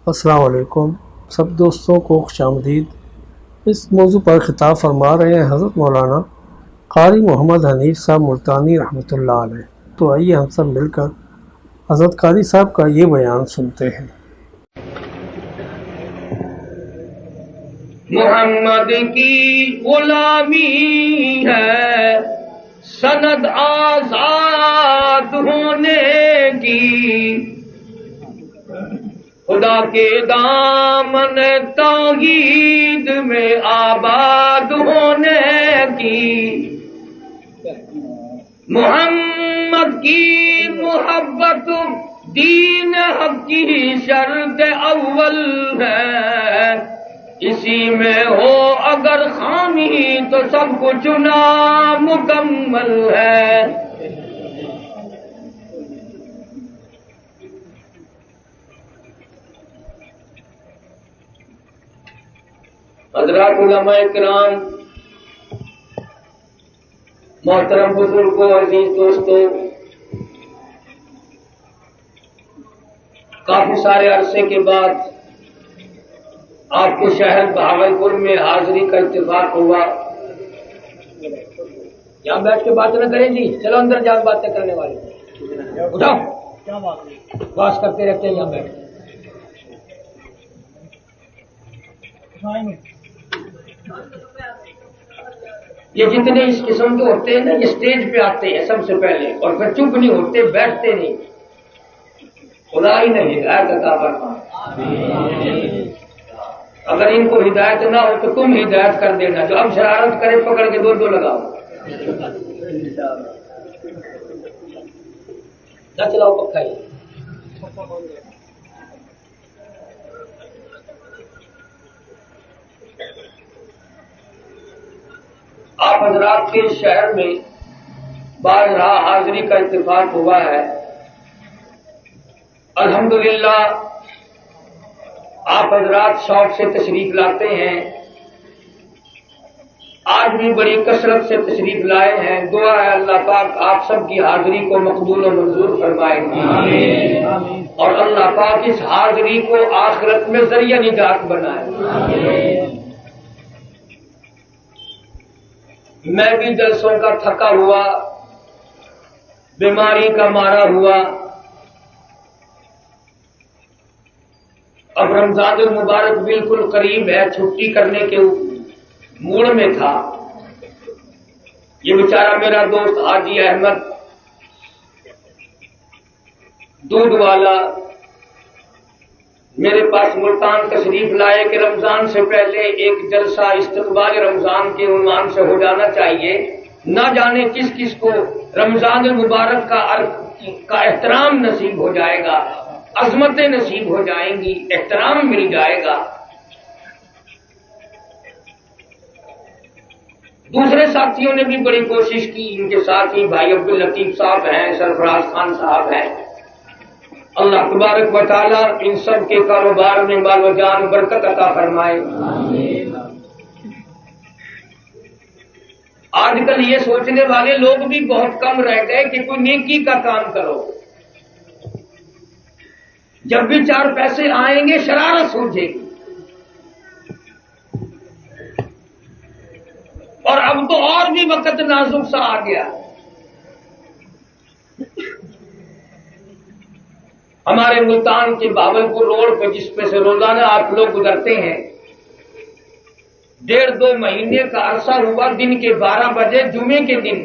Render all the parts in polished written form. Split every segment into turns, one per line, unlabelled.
السلام علیکم سب دوستوں کو خوش آمدید۔ اس موضوع پر خطاب فرما رہے ہیں حضرت مولانا قاری محمد حنیف صاحب ملتانی رحمۃ اللہ علیہ۔ تو آئیے ہم سب مل کر حضرت قاری صاحب کا یہ بیان سنتے ہیں۔
محمد کی غلامی ہے سند آزاد ہونے کی، خدا کے دامن توحید میں آباد ہونے کی، محمد کی محبت دین حق کی شرط اول ہے، اسی میں ہو اگر خامی تو سب کچھ نامکمل ہے۔ حضرات علماء کرام، محترم بزرگوں، عزیز دوستوں، کافی سارے عرصے کے بعد آپ کے شہر بہاولپور میں حاضری کا اتفاق ہوا۔ یہاں بیٹھ کے بات نہ کریں جی، چلو اندر جا کے باتیں کرنے والے اٹھاؤ، بات کرتے رہتے ہیں یہاں بیٹھ کے۔ یہ جتنے اس قسم کے ہوتے ہیں نا، یہ اسٹیج پہ آتے ہیں سب سے پہلے اور پھر چپ نہیں ہوتے، بیٹھتے نہیں۔ خدا ہی نہیں ہدایت عطا فرمائے۔ اگر ان کو ہدایت نہ ہو تو تم ہدایت کر دینا، جو اب شرارت کرے پکڑ کے دو لگاؤ، نہ چلاؤ پکا ہی۔ آپ حضرات کے شہر میں بارہا حاضری کا اتفاق ہوا ہے، الحمدللہ آپ حضرات شوق سے تشریف لاتے ہیں، آج بھی بڑی کثرت سے تشریف لائے ہیں۔ دعا ہے اللہ پاک آپ سب کی حاضری کو مقبول و منظور فرمائے اور اللہ پاک اس حاضری کو آخرت میں ذریعہ نجات بنائے۔ میں بھی جلسوں کا تھکا ہوا، بیماری کا مارا ہوا، اب رمضان المبارک بالکل قریب ہے، چھٹی کرنے کے موڑ میں تھا۔ یہ بیچارہ میرا دوست حاجی احمد دودھ والا میرے پاس ملتان تشریف لائے کہ رمضان سے پہلے ایک جلسہ استقبال رمضان کے عنوان سے ہو جانا چاہیے، نہ جانے کس کس کو رمضان المبارک کا احترام نصیب ہو جائے گا، عظمتیں نصیب ہو جائیں گی، احترام مل جائے گا۔ دوسرے ساتھیوں نے بھی بڑی کوشش کی، ان کے ساتھی بھائی عبداللطیف صاحب ہیں، سرفراز خان صاحب ہیں، اللہ تبارک و تعالی ان سب کے کاروبار میں مال و جان برکت عطا فرمائے۔ آج کل یہ سوچنے والے لوگ بھی بہت کم رہ گئے کہ کوئی نیکی کا کام کرو، جب بھی چار پیسے آئیں گے شرارت سوچے گی، اور اب تو اور بھی وقت نازک سا آ گیا۔ ہمارے ملتان کے بہاولپور روڈ پہ جس پہ سے روزانہ آپ لوگ گزرتے ہیں، 1.5-2 مہینے کا عرصہ ہوا، دن کے 12 بجے جمعے کے دن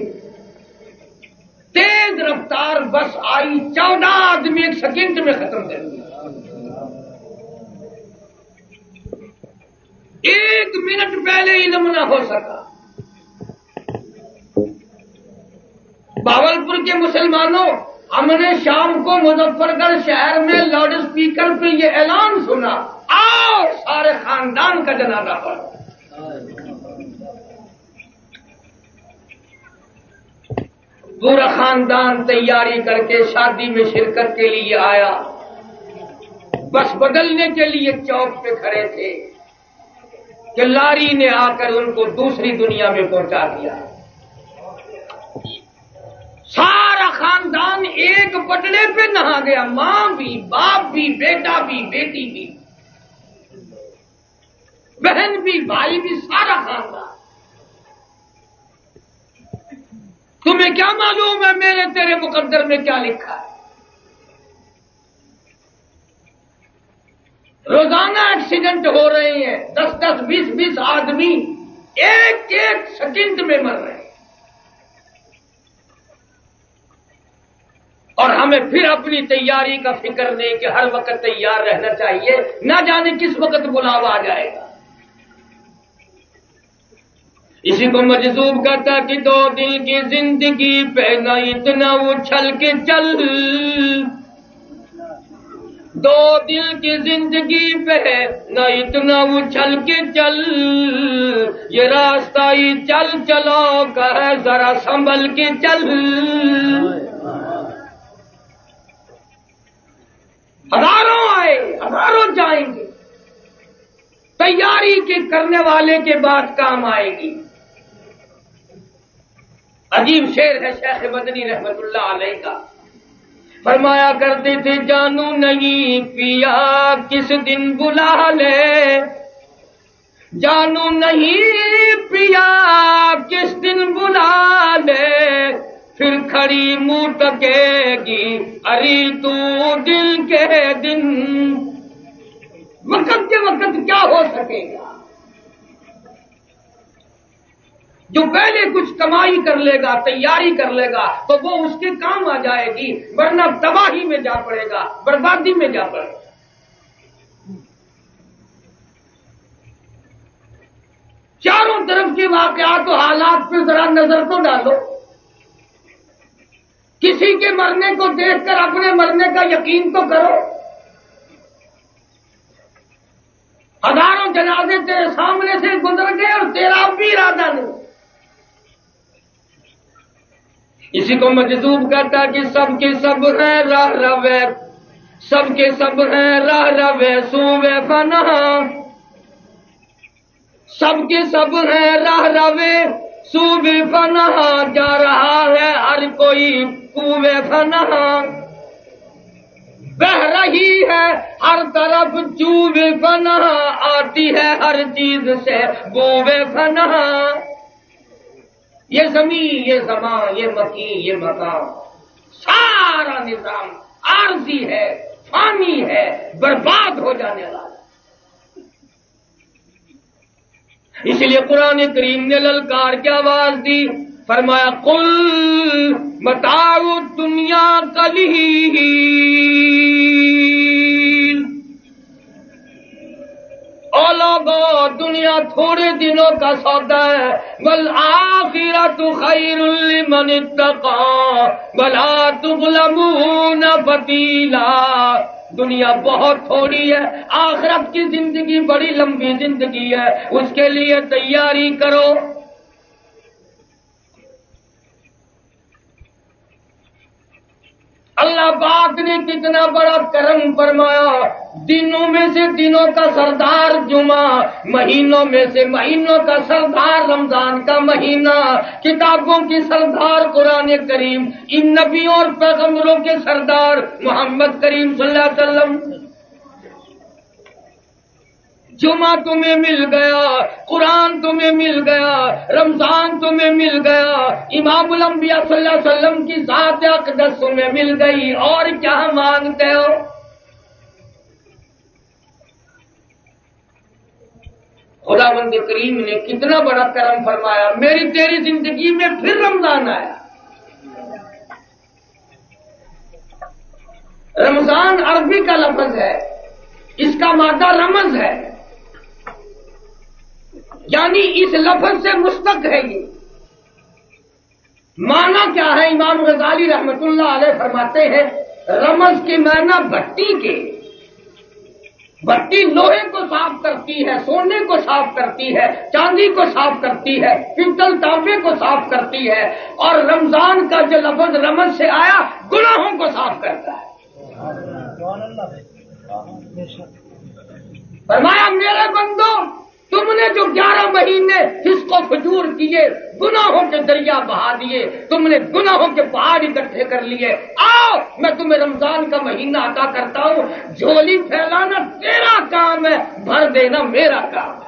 تیز رفتار بس آئی، 14 آدمی 1 سیکنڈ میں ختم کر دیا، 1 منٹ پہلے علم نہ ہو سکا۔ بہاولپور کے مسلمانوں، ہم نے شام کو مظفر گڑھ شہر میں لاؤڈ اسپیکر پہ یہ اعلان سنا، آؤ سارے خاندان کا جنازہ پڑھو۔ پورا خاندان تیاری کر کے شادی میں شرکت کے لیے آیا، بس بدلنے کے لیے چوک پہ کھڑے تھے کہ لاری نے آ کر ان کو دوسری دنیا میں پہنچا دیا۔ سارا خاندان ایک پٹڑے پہ نہا گیا، ماں بھی، باپ بھی، بیٹا بھی، بیٹی بھی، بہن بھی، بھائی بھی، سارا خاندان۔ تمہیں کیا معلوم ہے میرے تیرے مقدر میں کیا لکھا ہے؟ روزانہ ایکسیڈنٹ ہو رہے ہیں، 10 20 آدمی ایک ایک سیکنڈ میں مر رہے ہیں، اور ہمیں پھر اپنی تیاری کا فکر نہیں کہ ہر وقت تیار رہنا چاہیے، نہ جانے کس وقت بلاوا آ جائے گا۔ اسی کو مجذوب کہتا کہ 2 دن کی زندگی پہ نہ اتنا اچھل کے چل، 2 دل کی زندگی پہ نہ اتنا اچھل کے چل، یہ راستہ ہی چل چلو کا ہے ذرا سنبھل کے چل۔ ہزاروں آئے، ہزاروں جائیں گے، تیاری کے کرنے والے کے بعد کام آئے گی۔ عجیب شعر ہے شیخ مدنی رحمت اللہ علیہ کا، فرمایا کرتے تھے جانو نہیں پیا کس دن بلا لے، جانو نہیں پیا کس دن بلا لے، پھر کھڑی منہ ٹکے گی اری تو دل کے دن۔ وقت کے وقت کیا ہو سکے گا؟ جو پہلے کچھ کمائی کر لے گا، تیاری کر لے گا تو وہ اس کے کام آ جائے گی، ورنہ تباہی میں جا پڑے گا، بربادی میں جا پڑے گا۔ چاروں طرف کے واقعات و حالات پہ ذرا نظر تو ڈالو، کسی کے مرنے کو دیکھ کر اپنے مرنے کا یقین تو کرو۔ ہزاروں جنازے تیرے سامنے سے گزر گئے اور تیرا بھی ارادہ نہیں۔ اسی کو مجذوب کہتا کہ سب کے سب ہیں راہ روے، سب کے سب ہیں راہ روے سوے فنا، سب کے سب ہیں راہ روے سوے فنا، جا رہا ہے ہر کوئی کوے فنا، بہ رہی ہے ہر طرف جوے فنا، آتی ہے ہر چیز سے بوے فنا۔ یہ زمین، یہ زمان، یہ مکین، یہ مکان، سارا نظام عارضی ہے، فانی ہے، برباد ہو جانے والا۔ اس لیے قرآن کریم نے للکار کی آواز دی، فرمایا قل متاع الدنیا قلیل، او لوگو دنیا تھوڑے دنوں کا سودا ہے، والآخرۃ خیر لمن اتقی ولا تظلمون فتیلا، دنیا بہت تھوڑی ہے، آخرت کی زندگی بڑی لمبی زندگی ہے، اس کے لیے تیاری کرو۔ اللہ پاک نے کتنا بڑا کرم فرمایا، دنوں میں سے دنوں کا سردار جمعہ، مہینوں میں سے مہینوں کا سردار رمضان کا مہینہ، کتابوں کی سردار قرآن کریم، ان نبیوں اور پیغمبروں کے سردار محمد کریم صلی اللہ علیہ وسلم۔ جمعہ تمہیں مل گیا، قرآن تمہیں مل گیا، رمضان تمہیں مل گیا، امام الانبیاء صلی اللہ علیہ وسلم کی ذات اقدس تمہیں مل گئی، اور کیا مانگتے ہو؟ خداوند کریم نے کتنا بڑا کرم فرمایا، میری تیری زندگی میں پھر رمضان آیا۔ رمضان عربی کا لفظ ہے، اس کا مادہ رمز ہے، یعنی اس لفظ سے مشتق ہے۔ یہ معنی کیا ہے؟ امام غزالی رحمت اللہ علیہ فرماتے ہیں رمز کے معنی بھٹی کے، بھٹی لوہے کو صاف کرتی ہے، سونے کو صاف کرتی ہے، چاندی کو صاف کرتی ہے، پتل تانبے کو صاف کرتی ہے، اور رمضان کا جو لفظ رمز سے آیا گناہوں کو صاف کرتا ہے۔ فرمایا میرے بندو، تم نے جو 11 مہینے فسق و فجور کیے، گناہوں کے دریا بہا دیے، تم نے گناہوں کے پہاڑ اکٹھے کر لیے، آؤ میں تمہیں رمضان کا مہینہ عطا کرتا ہوں، جھولی پھیلانا تیرا کام ہے، بھر دینا میرا کام ہے۔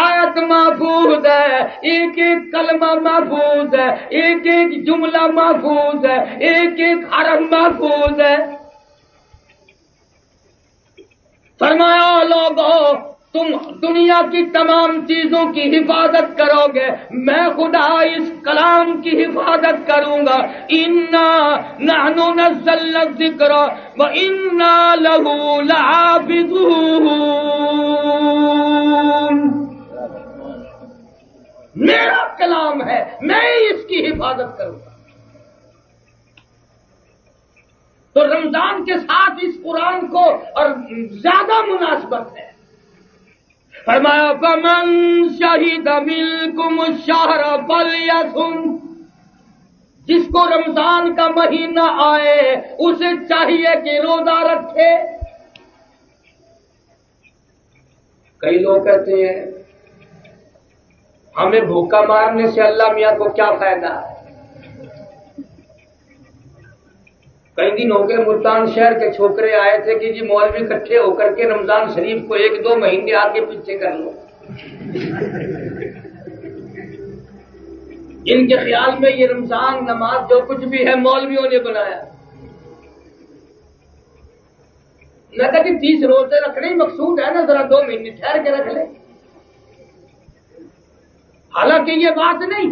آیت محفوظ ہے، ایک ایک کلمہ محفوظ ہے، ایک ایک جملہ محفوظ ہے، ایک ایک حرف محفوظ ہے۔ فرمایا لوگو تم دنیا کی تمام چیزوں کی حفاظت کرو گے، میں خدا اس کلام کی حفاظت کروں گا۔ انا نحن نزلنا الذکر وانا لہ لحافظون، میرا کلام ہے، میں اس کی حفاظت کروں گا۔ تو رمضان کے ساتھ اس قرآن کو اور زیادہ مناسبت ہے۔ فرمایا فمن شہد منکم الشہر فلیصم، جس کو رمضان کا مہینہ آئے اسے چاہیے کہ روزہ رکھے۔ کئی لوگ کہتے ہیں ہمیں بھوکا مارنے سے اللہ میاں کو کیا فائدہ ہے؟ کئی دن ہو گئے ملتان شہر کے چھوکرے آئے تھے کہ جی مولوی اکٹھے ہو کر کے رمضان شریف کو 1-2 مہینے آگے پیچھے کر لو۔ ان کے خیال میں یہ رمضان نماز جو کچھ بھی ہے مولویوں نے بنایا۔ میں کہا کہ 30 روزے رکھنے ہی مقصود ہے نا، ذرا 2 مہینے ٹھہر کے رکھ لیں۔ حالانکہ یہ بات نہیں،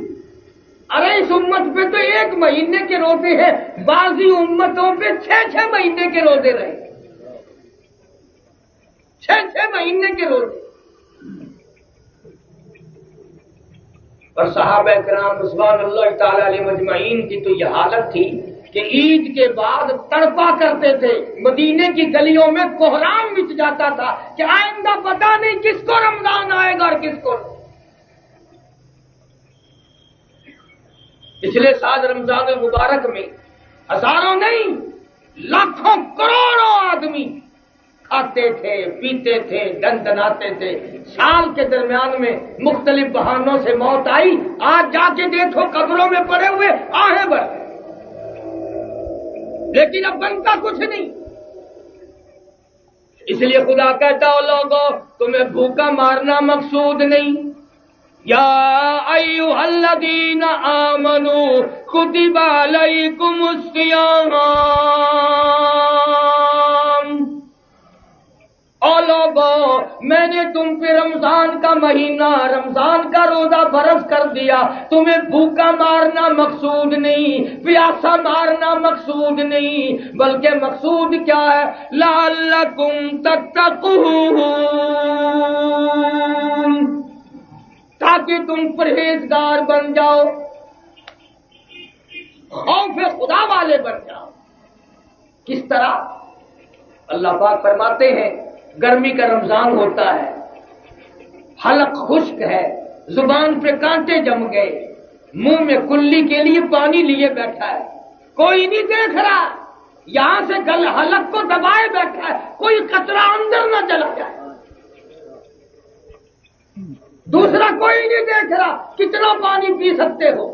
ارے اس امت پہ تو 1 مہینے کے روزے ہیں، بعضی امتوں پہ 6 مہینے کے روزے رہے، 6 مہینے کے روزے۔ اور صحابہ کرام رضوان اللہ تعالی علیہ مجمعین کی تو یہ حالت تھی کہ عید کے بعد تڑپا کرتے تھے، مدینے کی گلیوں میں کوہرام مچ جاتا تھا کہ آئندہ پتہ نہیں کس کو رمضان آئے گا اور کس کو۔ پچھلے سال رمضان مبارک میں ہزاروں نہیں لاکھوں کروڑوں آدمی کھاتے تھے، پیتے تھے، دندناتے تھے۔ سال کے درمیان میں مختلف بہانوں سے موت آئی، آج جا کے دیکھو قبروں میں پڑے ہوئے آہیں بھر، لیکن اب بنتا کچھ نہیں۔ اس لیے خدا کہتا ہو لوگوں تمہیں بھوکا مارنا مقصود نہیں۔ یا ایھا الذین آمنوا کتب علیکم الصیام، او لوگو میں نے تم پہ رمضان کا مہینہ، رمضان کا روزہ فرض کر دیا۔ تمہیں بھوکا مارنا مقصود نہیں، پیاسا مارنا مقصود نہیں، بلکہ مقصود کیا ہے؟ لعلکم تتقون، تاکہ تم پرہیزگار بن جاؤ، خوف خدا والے بن جاؤ۔ کس طرح؟ اللہ پاک فرماتے ہیں گرمی کا رمضان ہوتا ہے، حلق خشک ہے، زبان پہ کانٹے جم گئے، منہ میں کلی کے لیے پانی لیے بیٹھا ہے، کوئی نہیں دیکھ رہا، یہاں سے گل حلق کو دبائے بیٹھا ہے، کوئی قطرہ اندر نہ چلا جائے، دوسرا کوئی نہیں دیکھ رہا کتنا پانی پی سکتے ہو۔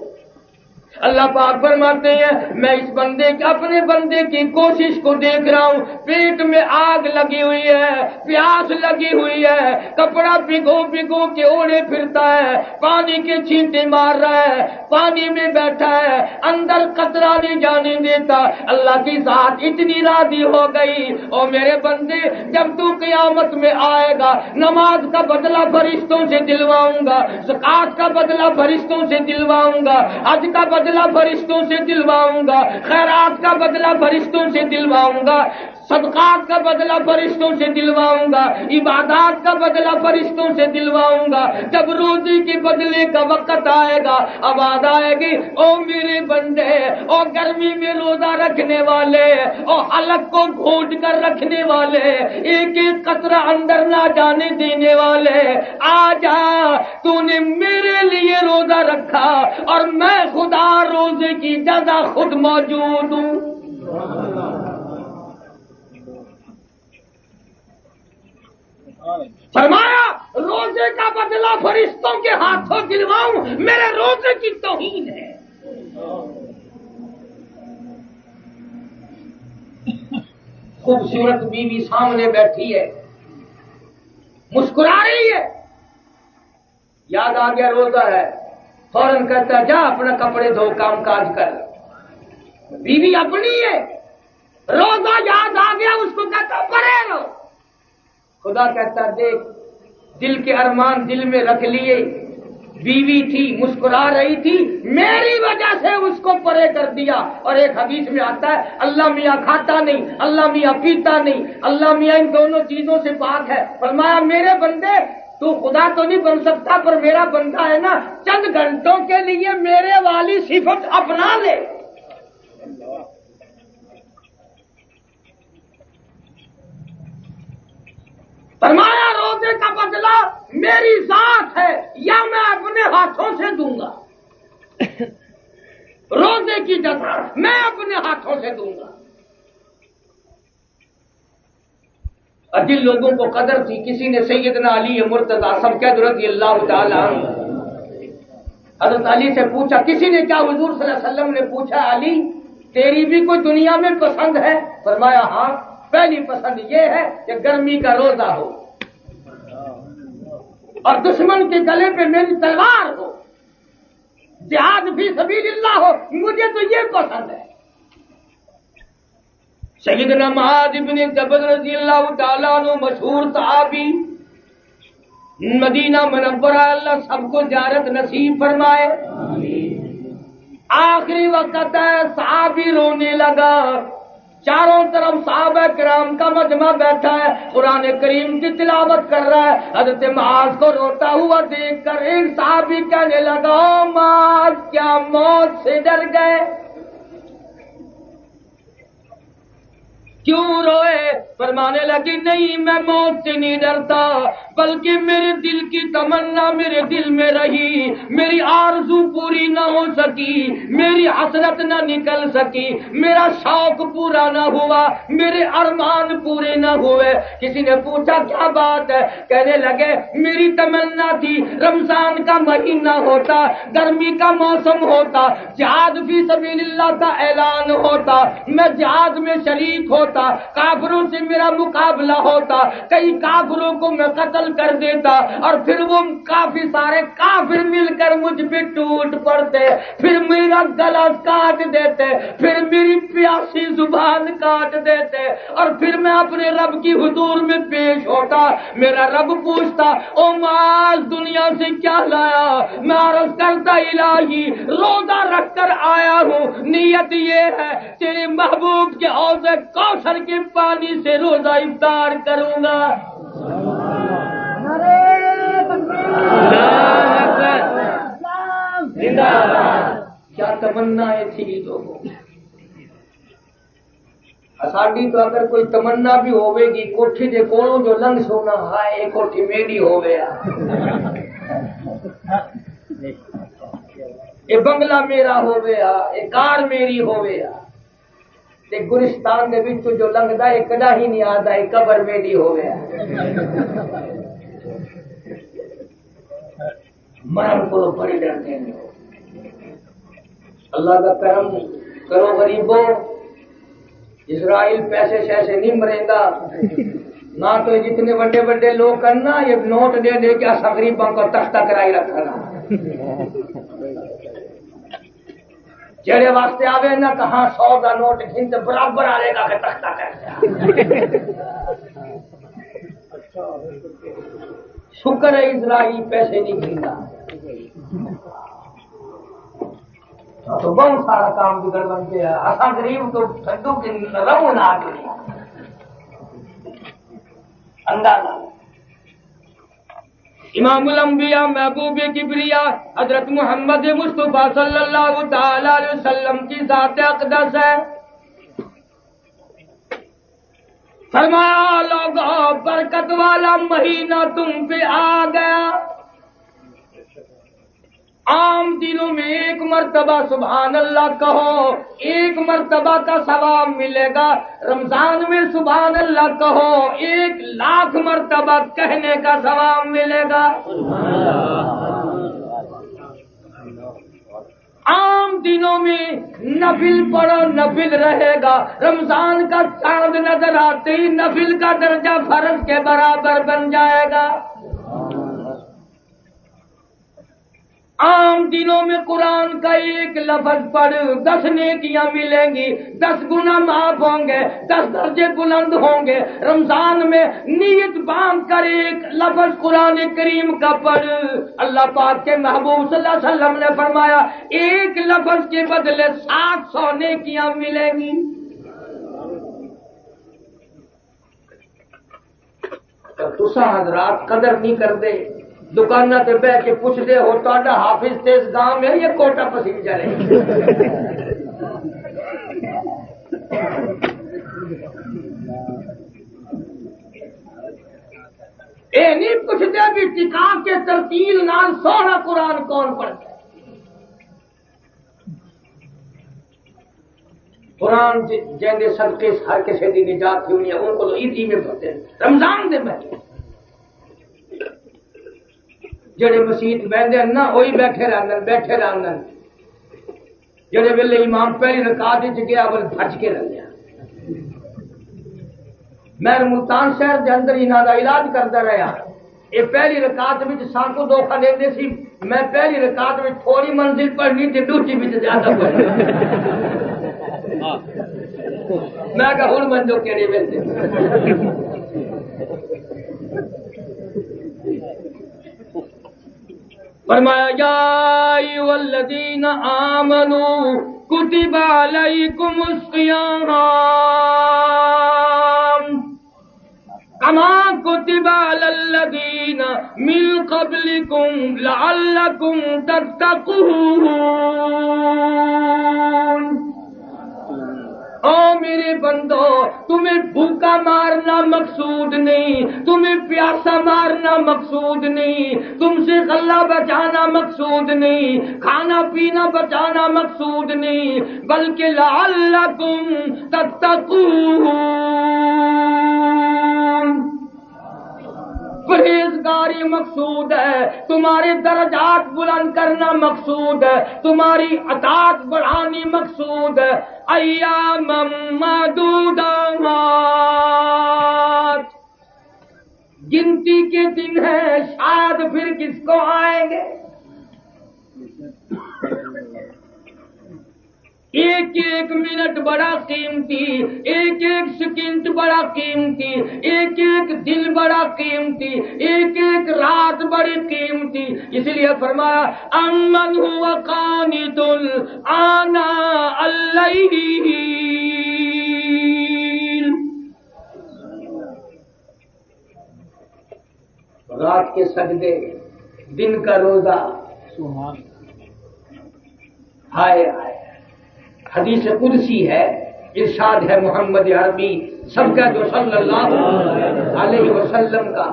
اللہ پاک فرماتے ہیں میں اس بندے کے، اپنے بندے کی کوشش کو دیکھ رہا ہوں، پیٹ میں آگ لگی ہوئی ہے، پیاس لگی ہوئی ہے، کپڑا بھگو بھگو کے اوڑے پھرتا ہے، پانی کے چھینٹے مار رہا ہے، پانی میں بیٹھا ہے، اندر قطرہ نہیں جانے دیتا۔ اللہ کی ذات اتنی راضی ہو گئی، اور میرے بندے جب تو قیامت میں آئے گا، نماز کا بدلہ فرشتوں سے دلواؤں گا، زکات کا بدلہ فرشتوں سے دلواؤں گا، حج کا بدلہ فرشتوں سے دلواؤں گا، خیرات کا بدلہ فرشتوں سے دلواؤں گا، صدقات کا بدلہ فرشتوں سے دلواؤں گا، عبادات کا بدلہ فرشتوں سے دلواؤں گا۔ جب روزی کے بدلے کا وقت آئے گا، آواز آئے گی او میرے بندے، او گرمی میں روزہ رکھنے والے، او حلق کو گھونٹ کر رکھنے والے، ایک ایک قطرہ اندر نہ جانے دینے والے، آ جا، تو نے میرے لیے روزہ رکھا اور میں خدا روزے کی جزا خود موجود ہوں۔ فرمایا روزے کا بدلہ فرشتوں کے ہاتھوں دلواؤں، میرے روزے کی توہین ہے۔ خوبصورت بیوی سامنے بیٹھی ہے، مسکرا رہی ہے، یاد آ گیا روزہ ہے، فوراً کہتا ہے جا اپنا کپڑے دھو کام کاج کر، بیوی اپنی ہے، روزہ یاد آ گیا اس کو کہتا پڑے رہو، خدا کہتا دیکھ دل کے ارمان دل میں رکھ لیے، بیوی تھی مسکرا رہی تھی، میری وجہ سے اس کو پرے کر دیا۔ اور ایک حدیث میں آتا ہے اللہ میاں کھاتا نہیں، اللہ میاں پیتا نہیں، اللہ میاں ان دونوں چیزوں سے پاک ہے۔ فرمایا میرے بندے تو خدا تو نہیں بن سکتا پر میرا بندہ ہے نا، چند گھنٹوں کے لیے میرے والی صفت اپنا لے۔ فرمایا روزے کا بدلہ میری ذات ہے یا میں اپنے ہاتھوں سے دوں گا، روزے کی جزا میں اپنے ہاتھوں سے دوں گا۔ اور جن لوگوں کو قدر تھی، کسی نے سیدنا علی مرتضی سبقت رضی اللہ تعالی عنہ، حضرت علی سے پوچھا، کسی نے کیا حضور صلی اللہ علیہ وسلم نے پوچھا علی تیری بھی کوئی دنیا میں پسند ہے؟ فرمایا ہاں، پہلی پسند یہ ہے کہ گرمی کا روزہ ہو اور دشمن کے گلے پہ میری تلوار ہو، جہاد فی سبیل اللہ ہو، مجھے تو یہ پسند ہے۔ سیدنا معاذ بن جبل رضی اللہ تعالیٰ عنہ مشہور صحابی، مدینہ منورہ، اللہ سب کو زیارت نصیب فرمائے۔ آخری وقت ہے، صحابی رونے لگا، چاروں طرف صحابہ کرام کا مجمع بیٹھا ہے، قرآن کریم کی تلاوت کر رہا ہے۔ حضرت معاذ کو روتا ہوا دیکھ کر ایک صحابی کہنے لگا، او معاذ کیا موت سے ڈر گئے؟ کیوں روئے؟ فرمانے لگی نہیں میں موت سے نہیں ڈرتا، بلکہ میرے دل کی تمنا میرے دل میں رہی، میری آرزو پوری نہ ہو سکی، میری حسرت نہ نکل سکی، میرا شوق پورا نہ ہوا، میرے ارمان پورے نہ ہوئے۔ کسی نے پوچھا کیا بات ہے؟ کہنے لگے میری تمنا تھی رمضان کا مہینہ ہوتا، گرمی کا موسم ہوتا، جہاد فی سبیل اللہ کا اعلان ہوتا، میں جہاد میں شریک ہوتا، کافروں سے میرا مقابلہ ہوتا، کئی کافروں کو میں قتل کر دیتا، اور پھر وہ کافی سارے کافر مل کر مجھ پہ ٹوٹ پڑتے، پھر میرا گلا کاٹ دیتے، پھر میری پیاسی زبان کاٹ دیتے، اور پھر میں اپنے رب کی حضور میں پیش ہوتا، میرا رب پوچھتا او معاذ دنیا سے کیا لایا؟ میں عرض کرتا الہی روزہ رکھ کر آیا ہوں، نیت یہ ہے تیرے محبوب کے حوض کوثر کے پانی سے روزہ افطار کروں گا۔ کیا تمنائیں تھی لوگوں کی، ساڈی تو اگر کوئی تمنا بھی ہوے گی کوٹھی دے کولوں جو لنگ سونا ہائے یہ کوٹھی میری ہوے آ، یہ بنگلہ میرا ہوے آ، یہ کار میری ہوے آ، تے گلستان دے وچ جو لنگدا ہے کدا ہی نہیں آندا ہے قبر میری ہوے آ۔ مرن کو بڑی ڈرتے ہیں۔ اللہ کا کرم کرو غریبوں، اسرائیل پیسے شیسے نہیں مرے گا، نہ تو جتنے بڑے بڑے لوگ کرنا یہ نوٹ دے دے کے اسا غریبوں کو تختہ کرائی رکھنا، جڑے واسطے آوے نہ کہاں 100 کا نوٹ گھن تے برابر آئے گا کہ تختہ کر دیا۔ شکر ہے اسرائیل پیسے نہیں گھنتا، تو بہت سارا کام بگڑ بنتے ہیں، اسا غریب تو ٹھڈو کے رہو نہ آگے اندازہ۔ امام الانبیاء محبوب کبریا حضرت محمد مصطفیٰ صلی اللہ تعالی علیہ وسلم کی ذات اقدس ہے، فرمایا لوگوں برکت والا مہینہ تم پہ آ گیا، عام دنوں میں ایک مرتبہ سبحان اللہ کہو، ایک مرتبہ کا ثواب ملے گا، رمضان میں سبحان اللہ کہو 1,00,000 مرتبہ کہنے کا ثواب ملے گا۔ عام دنوں میں نفل پڑھو نفل رہے گا، رمضان کا چاند نظر آتے ہی نفل کا درجہ فرض کے برابر بن جائے گا۔ عام دنوں میں قرآن کا ایک لفظ پڑھ 10 نیکیاں ملیں گی، 10 گناہ معاف ہوں گے، 10 درجے بلند ہوں گے۔ رمضان میں نیت باندھ کر ایک لفظ قرآن کریم کا پڑھ، اللہ پاک کے محبوب صلی اللہ علیہ وسلم نے فرمایا ایک لفظ کے بدلے 700 نیکیاں ملیں گی۔ تسا حضرات قدر نہیں کر دے، دکانہ تے بہ کے پوچھ دے ہو تہاڈا حافظ تیز گام ہے یا کوٹا پسند جائے؟ اے نہیں پوچھ دے بھی ٹکا کے ترتیل نال سونا قرآن کون پڑھتا ہے؟ قرآن جیندے صدقے ہر کسی دی نجات ہونی ہے، ان کو عیدی میں پڑھتے ہیں، رمضان دے میں جڑے مسیت بہندے نا وہی بیٹھے رہندے جڑے ویلے امام پہلی رکعت وچ گیا بل بھج کے رہ گیا۔ میں ملتان شہر دے اندر انہاں دا علاج کردا رہا، یہ پہلی رکعت وچ سانکو دھوکا دیندے سی، میں پہلی رکعت وچ تھوڑی منزل پڑھنی تے دوسری وچ زیادہ پڑھنی۔ میں کہا ہن منجو کیڑے ویلے فرمایا یا ایھا الذین آمنوا کتب علیکم الصیام کما کتب علی الذین من قبلکم لعلکم تتقون۔ او میرے بندو، تمہیں بھوکا مارنا مقصود نہیں، تمہیں پیاسا مارنا مقصود نہیں، تم سے غلہ بچانا مقصود نہیں، کھانا پینا بچانا مقصود نہیں، بلکہ لعلکم تتقون، پرہیزگاری مقصود ہے، تمہارے درجات بلند کرنا مقصود ہے، تمہاری اطاعت بڑھانی مقصود ہے۔ ایام معدودات، گنتی کے دن ہیں، شاید پھر کس کو آئیں گے۔ ایک ایک منٹ بڑا قیمتی، ایک ایک سیکنڈ بڑا قیمتی، ایک ایک دن بڑا قیمتی، ایک ایک رات بڑی قیمتی۔ اس لیے فرمایا امن هو قانت آناء اللیل، رات کے سجدے، دن کا روزہ، ہائے ہائے۔ حدیث قدسی ہے، ارشاد ہے محمد عربی سب کا جو صلی اللہ علیہ وسلم کا،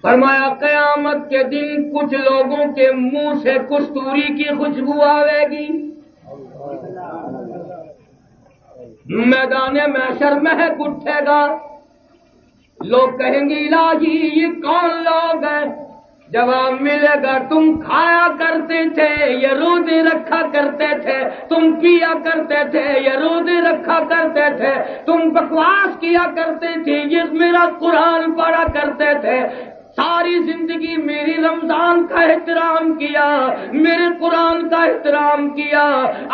فرمایا قیامت کے دن کچھ لوگوں کے منہ سے کستوری کی خوشبو آئے گی، میدان محشر مہک اٹھے گا، لوگ کہیں گے الہی یہ کون لوگ ہیں؟ جواب ملے گا تم کھایا کرتے تھے یا روزے رکھا کرتے تھے، تم پیا کرتے تھے یا روزے رکھا کرتے تھے، تم بکواس کیا کرتے تھے یہ میرا قرآن پڑھا کرتے تھے، ساری زندگی میری رمضان کا احترام کیا، میرے قرآن کا احترام کیا،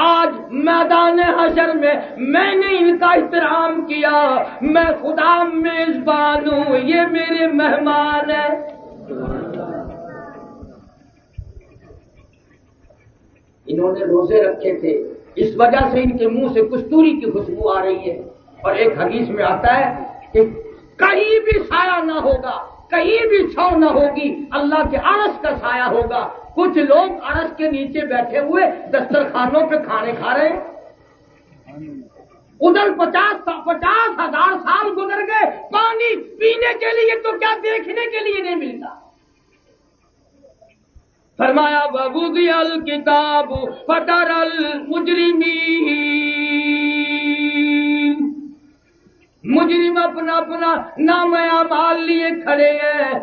آج میدان حشر میں میں نے ان کا احترام کیا، میں خدا میزبان ہوں، یہ میرے مہمان ہیں۔ انہوں نے روزے رکھے تھے، اس وجہ سے ان کے منہ سے کستوری کی خوشبو آ رہی ہے۔ اور ایک حدیث میں آتا ہے کہ کہیں بھی سایہ نہ ہوگا، کہیں بھی چھاؤں نہ ہوگی، اللہ کے عرش کا سایہ ہوگا۔ کچھ لوگ عرش کے نیچے بیٹھے ہوئے دسترخوانوں پہ کھانے کھا رہے ہیں، ادھر 50,000 سال گزر گئے، پانی پینے کے لیے تو کیا دیکھنے کے لیے نہیں ملتا۔ فرمایا وَوُضِعَ الْكِتَابُ فَتَرَى الْمُجْرِمِينَ، مجرم اپنا اپنا نام اعمال لیے کھڑے ہیں،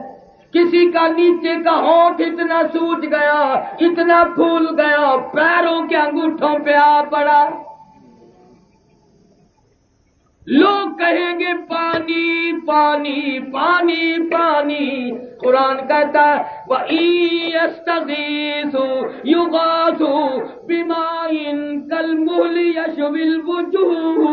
کسی کا نیچے کا ہونٹ اتنا سوج گیا، اتنا پھول گیا، پیروں کے انگوٹھوں پہ آ پڑا۔ لوگ کہیں گے پانی پانی پانی پانی، قرآن کہتا ہے وَإِن يَسْتَغِيثُوا يُغَاثُوا بِمَاءٍ كَالْمُهْلِ يَشْوِي الْوُجُوهَ۔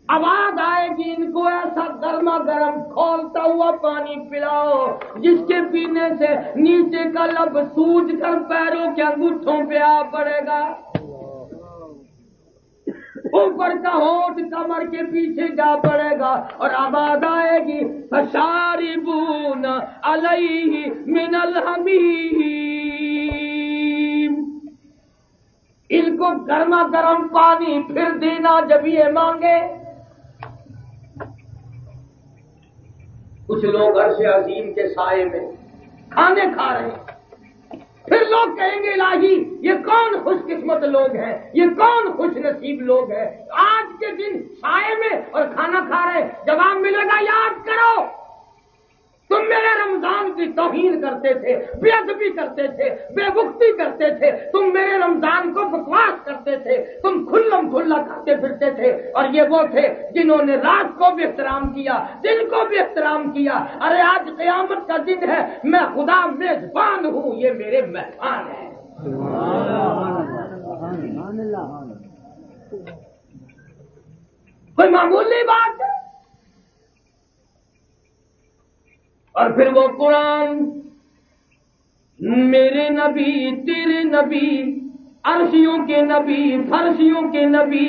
آواز آئے گی ان کو ایسا گرما گرم کھولتا ہوا پانی پلاؤ جس کے پینے سے نیچے کا لب سوج کر پیروں کے انگوٹھوں پہ آ پڑے گا، اوپر کا ہونٹ کمر کے پیچھے جا پڑے گا، اور آواز آئے گی فَشَارِبُونَ عَلَيْهِ مِنَ الْحَمِيمِ۔ ان کو گرما گرم پانی پھر دینا جب یہ مانگے۔ کچھ لوگ عرش عظیم کے سائے میں کھانے کھا رہے ہیں، پھر لوگ کہیں گے الہی یہ کون خوش قسمت لوگ ہیں، یہ کون خوش نصیب لوگ ہیں، آج کے دن سائے میں اور کھانا کھا رہے۔ جواب ملے گا یاد کرو، تم میرے رمضان کی توہین کرتے تھے، بے ادبی کرتے تھے، بے وقتی کرتے تھے، تم میرے رمضان کو بکواس کرتے تھے، تم کھلم کھلا کھاتے پھرتے تھے، اور یہ وہ تھے جنہوں نے رات کو بھی احترام کیا، دن کو بھی احترام کیا۔ ارے آج قیامت کا دن ہے، میں خدا میزبان ہوں، یہ میرے مہمان ہیں۔ کوئی معمولی بات ہے؟ اور پھر وہ قرآن میرے نبی تیرے نبی، عرشیوں کے نبی فرشیوں کے نبی،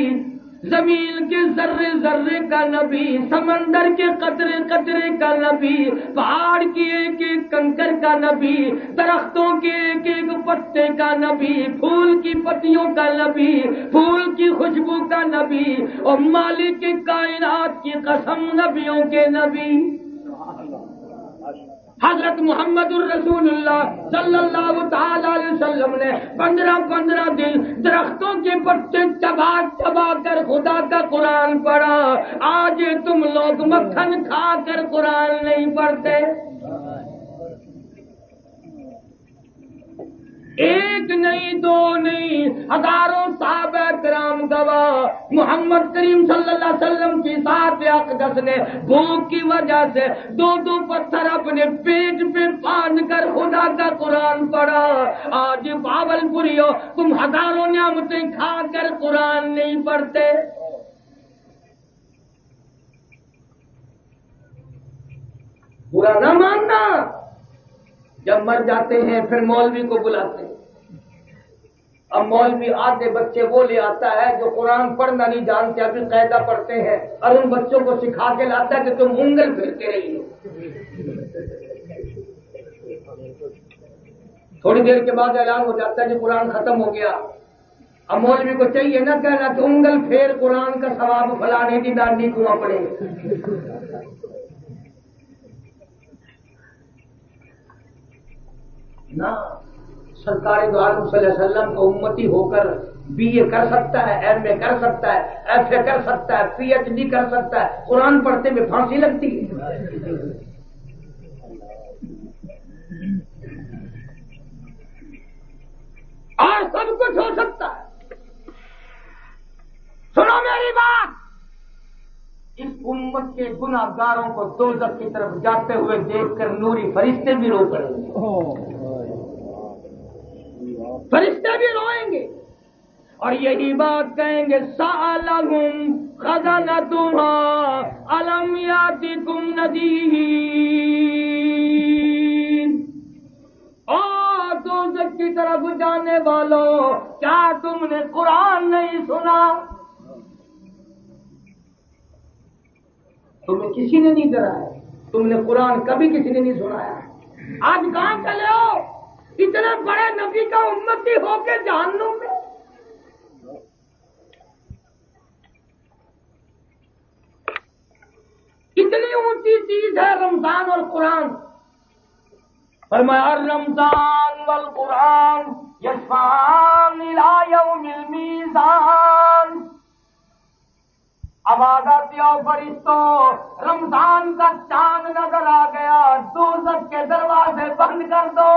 زمین کے ذرے ذرے کا نبی، سمندر کے قطرے قطرے کا نبی، پہاڑ کی ایک ایک کنکر کا نبی، درختوں کے ایک ایک پتے کا نبی، پھول کی پتیوں کا نبی، پھول کی خوشبو کا نبی، اور مالک کائنات کی قسم نبیوں کے نبی حضرت محمد الرسول اللہ صلی اللہ تعالی علیہ وسلم نے 15 دن درختوں کے پتے چبا چبا کر خدا کا قرآن پڑھا۔ آج تم لوگ مکھن کھا کر قرآن نہیں پڑھتے۔ ایک نہیں دو نہیں ہزاروں صحابہ کرام گواہ، محمد کریم صلی اللہ علیہ وسلم کی ذات اقدس نے بھوک کی وجہ سے 2 پتھر اپنے پیٹ پہ باندھ کر خدا کا قرآن پڑھا۔ آج باول پوریو تم ہزاروں نعمتیں کھا کر قرآن نہیں پڑھتے۔ برا نہ ماننا، جب مر جاتے ہیں پھر مولوی کو بلاتے ہیں۔ اب مولوی آدھے بچے وہ لے آتا ہے جو قرآن پڑھنا نہیں جانتے، ابھی قاعدہ پڑھتے ہیں، اور ان بچوں کو سکھا کے لاتا ہے کہ تم انگل پھرتے رہیے۔ تھوڑی دیر کے بعد اعلان ہو جاتا ہے کہ قرآن ختم ہو گیا۔ اب مولوی کو چاہیے نہ کہنا کہ انگل پھیر قرآن کا ثواب فلانے کی ڈانڈی کنواں پڑے۔ نہ، سرکار دو عالم صلی اللہ علیہ وسلم کو امتی ہو کر BA کر سکتا ہے، MA کر سکتا ہے، FA کر سکتا ہے، PhD کر سکتا ہے، قرآن پڑھتے میں پھانسی لگتی ہے۔ اور سب کچھ ہو سکتا ہے۔ سنو میری بات، اس امت کے گناہ گاروں کو دوزخ کی طرف جاتے ہوئے دیکھ کر نوری فرشتے بھی رو پڑیں گے، فرشتے بھی روئیں گے، اور یہی بات کہیں گے سألہم خزنتہا الم یاتکم نذیر۔ او دوزخ کی طرف جانے والوں، کیا تم نے قرآن نہیں سنا؟ تمہیں کسی نے نہیں ڈرایا، تم نے قرآن کبھی کسی نے نہیں سنایا۔ آج کہاں چلے ہو؟ اتنے بڑے نبی کا امتی ہو کے جہنم میں۔ اتنی اونچی چیز ہے رمضان اور قرآن۔ فرمایا رمضان والقرآن یشفعان الی یوم المیزان۔ آواز آتی ہو فرشتوں، رمضان کا چاند نظر آ گیا، دوزخ کے دروازے بند کر دو۔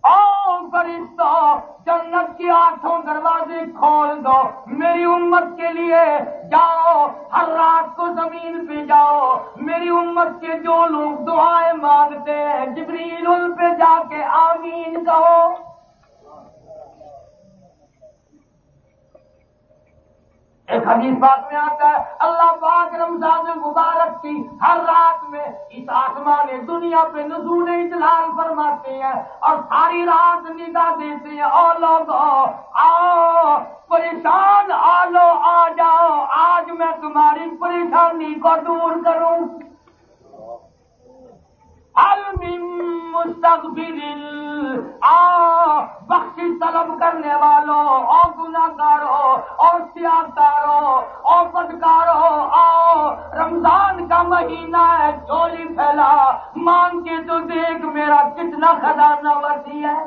اور فرشتوں جنت کے 8 دروازے کھول دو، میری امت کے لیے جاؤ، ہر رات کو زمین پہ جاؤ، میری امت کے جو لوگ دعائیں مانگتے ہیں جبریل ان پہ جا کے آمین کہو۔ ایک حدیث پاک میں آتا ہے اللہ پاک رمضان المبارک کی ہر رات میں اس آسمان دنیا پہ نزول اجلال فرماتے ہیں اور ساری رات ندا دیتے ہیں، او لوگو آؤ پریشان آ لو آ جاؤ، آج میں تمہاری پریشانی کو دور کروں۔ مستغفر بخشش طلب کرنے والوں اور گناہگاروں اور سیاہکاروں اور بدکاروں آؤ، رمضان کا مہینہ ہے، جھولی پھیلا مان کے تو دیکھ میرا کتنا خزانہ وسیع ہے۔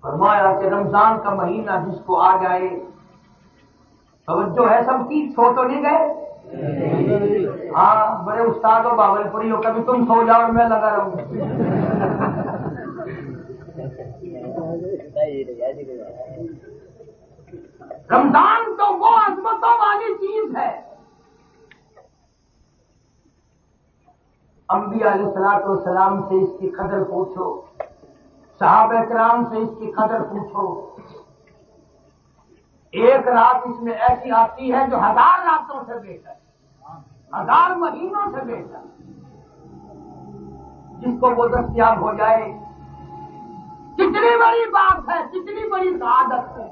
فرمایا کہ رمضان کا مہینہ جس کو آ جائے، توجہ ہے سب کی، سو تو نہیں گئے؟ ہاں بڑے استاد ہو باولپوری ہو، کبھی تم سو جاؤ اور میں لگا رہوں۔ رمضان تو وہ عظمتوں والی چیز ہے، انبیاء علیہ الصلوۃ والسلام سے اس کی قدر پوچھو، صحابہ کرام سے اس کی قدر پوچھو۔ ایک رات اس میں ایسی آتی ہے جو 1000 راتوں سے بہتر، 1000 مہینوں سے بہتر، جس کو وہ دستیاب ہو جائے کتنی بڑی بات ہے، کتنی بڑی سعادت ہے۔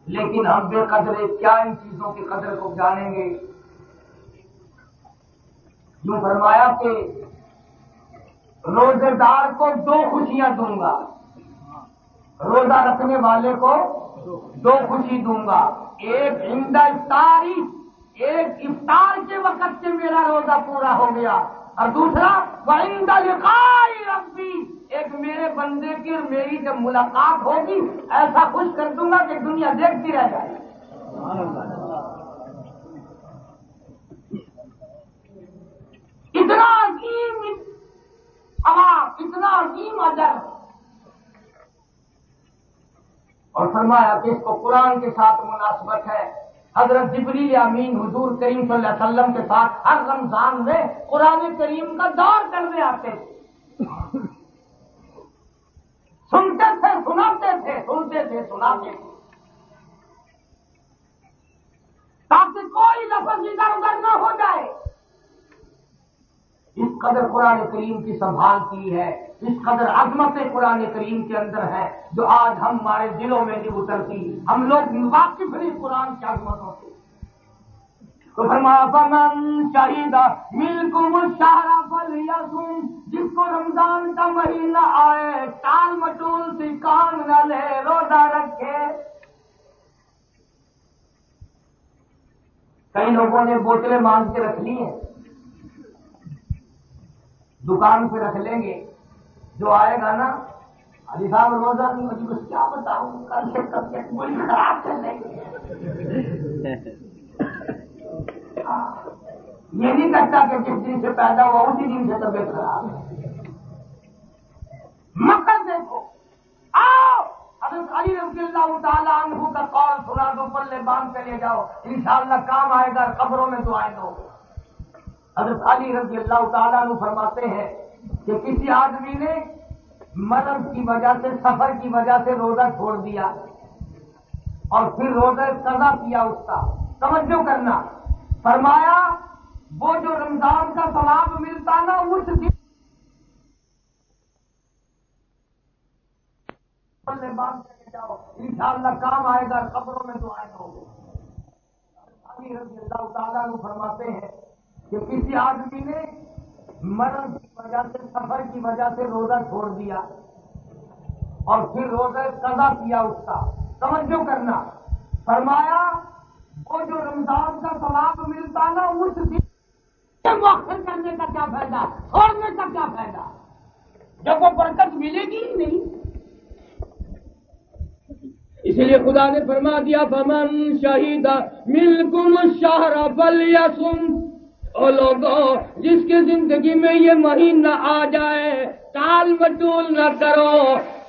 لیکن ہم بے قدرے کیا ان چیزوں کی قدر کو جانیں گے؟ یوں فرمایا کہ روزے دار کو 2 خوشیاں دوں گا، روزہ رکھنے والے کو 2 خوشی دوں گا، ایک عند افطاری، ایک افطار کے وقت سے میرا روزہ پورا ہو گیا، اور دوسرا وعند لقاء ربی، ایک میرے بندے کی اور میری جب ملاقات ہوگی ایسا خوش کر دوں گا کہ دنیا دیکھتی رہ جائے۔ اتنا عظیم ثواب، اتنا عظیم اجر، اور فرمایا کہ اس کو قرآن کے ساتھ مناسبت ہے۔ حضرت جبریل امین حضور کریم صلی اللہ علیہ وسلم کے ساتھ ہر رمضان میں قرآن کریم کا دور کرنے آتے تھے، سنتے تھے سناتے تھے، سنتے تھے سناتے تھے، تاکہ کوئی لفظ ادھر ادھر نہ ہو جائے۔ اس قدر قرآن کریم کی سنبھال کی ہے، اس قدر عظمت قرآن کریم کے اندر ہے جو آج ہمارے دلوں میں نہیں اترتی، ہم لوگ واقف نہیں قرآن کی عظمتوں سے۔ تو فرمایا فمن شہید منکم الشہر فلیصم، جس کو رمضان کا مہینہ آئے ٹال مٹول سے کام نہ لے، روزہ رکھے۔ کئی لوگوں نے بوتلیں مانگ کے رکھ لی ہیں، دکان پہ رکھ لیں گے، جو آئے گا نا علی صاحب روزہ نہیں ہوتی، بس کیا بتاؤں کل سے طبیعت بڑی خراب چل رہی ہے۔ یہ نہیں کہتا کہ جس دن سے پیدا ہوا اسی دن سے طبیعت خراب ہے۔ مکر دیکھو، آؤ حضرت علی رضی اللہ تعالیٰ عنہ کا قول سنا دو، پلے باندھ کے لے جاؤ، انشاءاللہ کام آئے گا، قبروں میں دعائیں دو۔ حضرت علی رضی اللہ تعالیٰ عنہ فرماتے ہیں کہ کسی آدمی نے مرض کی وجہ سے، سفر کی وجہ سے روزہ چھوڑ دیا اور پھر روزہ قضا کیا اس کا، توجہ کرنا، فرمایا وہ جو رمضان کا ثواب ملتا نا اس دن باندھ کے جاؤ، انشاءاللہ کام آئے گا، قبروں میں دعائیں دو۔ علی رضی اللہ تعالیٰ عنہ فرماتے ہیں کہ کسی آدمی نے مرض کی وجہ سے، سفر کی وجہ سے روزہ چھوڑ دیا اور پھر روزہ قضا کیا اس کا، توجہ کرنا، فرمایا وہ جو رمضان کا ثواب ملتا نا اس دن مؤخر کرنے کا کیا فائدہ، چھوڑنے کا کیا فائدہ، جب وہ برکت ملے گی ہی نہیں۔ اس لیے خدا نے فرما دیا فمن شہید منکم الشہر فلیصم، او لوگوں جس کی زندگی میں یہ مہینہ آ جائے ٹال مٹول نہ کرو،